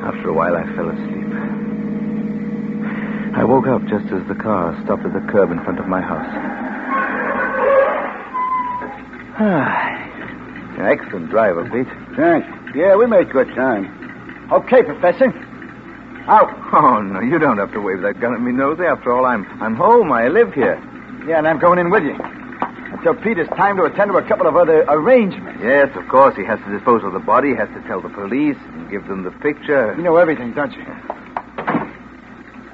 After a while, I fell asleep. I woke up just as the car stopped at the curb in front of my house. Excellent driver, Pete. Thanks. Yeah, we made good time. Okay, Professor. Out. Oh, no, you don't have to wave that gun at me, Nosey. After all, I'm home. I live here. Yeah, and I'm going in with you. Until Pete has time to attend to a couple of other arrangements. Yes, of course. He has to dispose of the body. He has to tell the police and give them the picture. You know everything, don't you?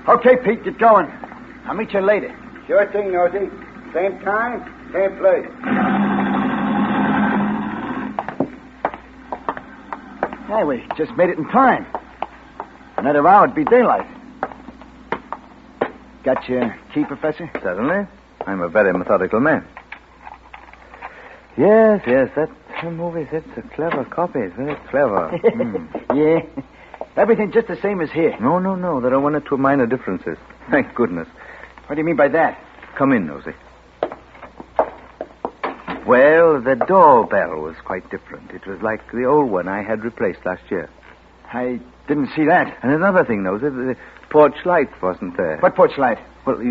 Okay, Pete, get going. I'll meet you later. Sure thing, Nosey. Same time, same place. Hey, we just made it in time. Another hour, it'd be daylight. Got your key, Professor? Certainly. I'm a very methodical man. Yes, that movie, it's a clever copy. It's very clever. Yeah. Everything just the same as here. No. There are one or two minor differences. Thank goodness. What do you mean by that? Come in, Nosey. Well, the doorbell was quite different. It was like the old one I had replaced last year. I didn't see that. And another thing, Nosey, the porch light wasn't there. What porch light? Well,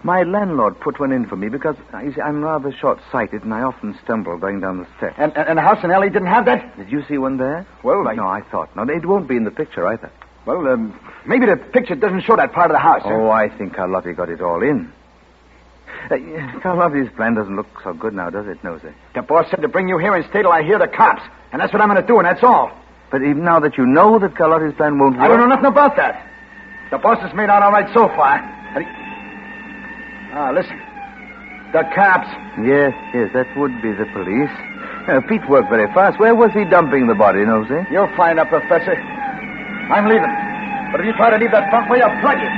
my landlord put one in for me because you see, I'm rather short-sighted and I often stumble going down the steps. And the house in L.A. didn't have that? Did you see one there? Well, No, I thought not. It won't be in the picture either. Well, maybe the picture doesn't show that part of the house. Oh, I think Carlotti got it all in. Carlotti's plan doesn't look so good now, does it, Nosey? The boss said to bring you here and stay till I hear the cops. And that's what I'm going to do, and that's all. But even now that you know that Carlotti's plan won't work... I don't know nothing about that. The boss has made out all right so far. Listen. The cops. Yes, that would be the police. Pete worked very fast. Where was he dumping the body, Nosey? You'll find out, Professor. I'm leaving. But if you try to leave that front way, I'll plug you.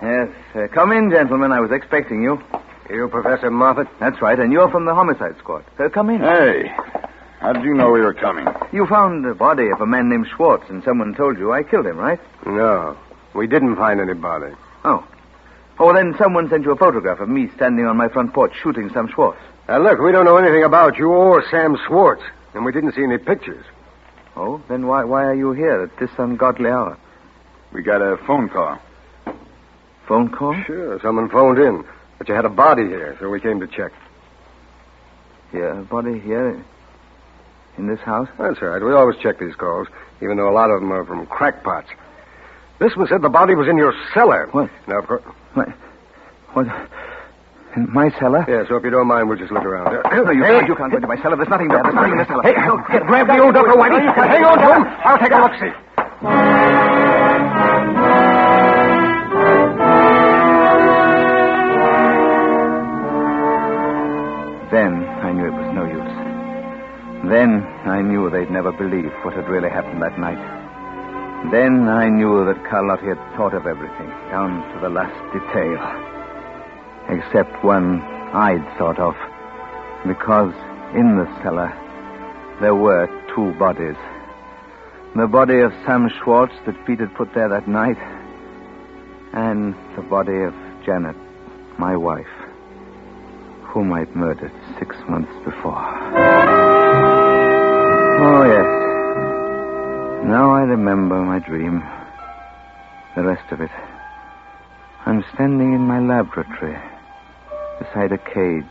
Yes, come in, gentlemen. I was expecting you. You, Professor Moffat? That's right, and you're from the homicide squad. Come in. Hey, how did you know we were coming? You found the body of a man named Schwartz, and someone told you I killed him, right? No, we didn't find any body. Oh, then someone sent you a photograph of me standing on my front porch shooting Sam Schwartz. Now, look, we don't know anything about you or Sam Schwartz, and we didn't see any pictures. Oh, then why are you here at this ungodly hour? We got a phone call. Phone call? Sure, someone phoned in. But you had a body here, so we came to check. Yeah, a body here? In this house? That's right. We always check these calls, even though a lot of them are from crackpots. This one said the body was in your cellar. What? Now, of course... What? In my cellar? Yeah, so if you don't mind, we'll just look around. No, you can't go into my cellar. There's nothing there. There's nothing in the cellar. Hey, grab the old ducker, Whitey. Hang on to him. I'll take a look-see. Then I knew it was no use. Then I knew they'd never believe what had really happened that night. Then I knew that Carlotti had thought of everything, down to the last detail. Except one I'd thought of. Because in the cellar, there were two bodies. The body of Sam Schwartz that Pete had put there that night, and the body of Janet, my wife, whom I'd murdered 6 months before. Oh, yes. Now I remember my dream. The rest of it. I'm standing in my laboratory, beside a cage.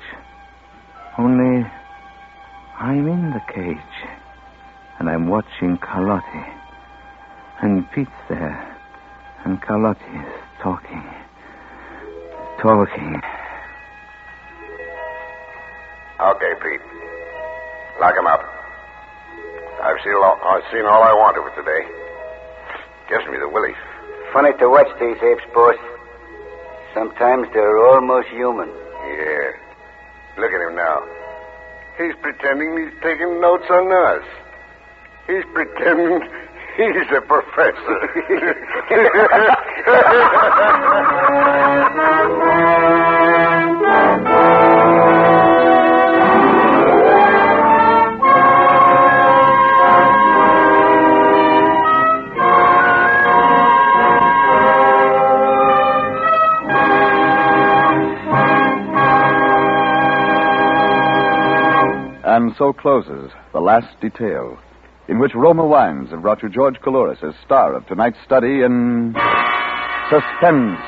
Only I'm in the cage, and I'm watching Carlotti. And Pete's there, and Carlotti is talking. Okay, Pete. Lock him up. I've seen all I wanted for today. Gives me the willies. Funny to watch these apes, boss. Sometimes they're almost human. Yeah. Look at him now. He's pretending he's taking notes on us. He's pretending he's a professor. And so closes The Last Detail, in which Roma Wines have brought you George Coulouris as star of tonight's study in Suspense.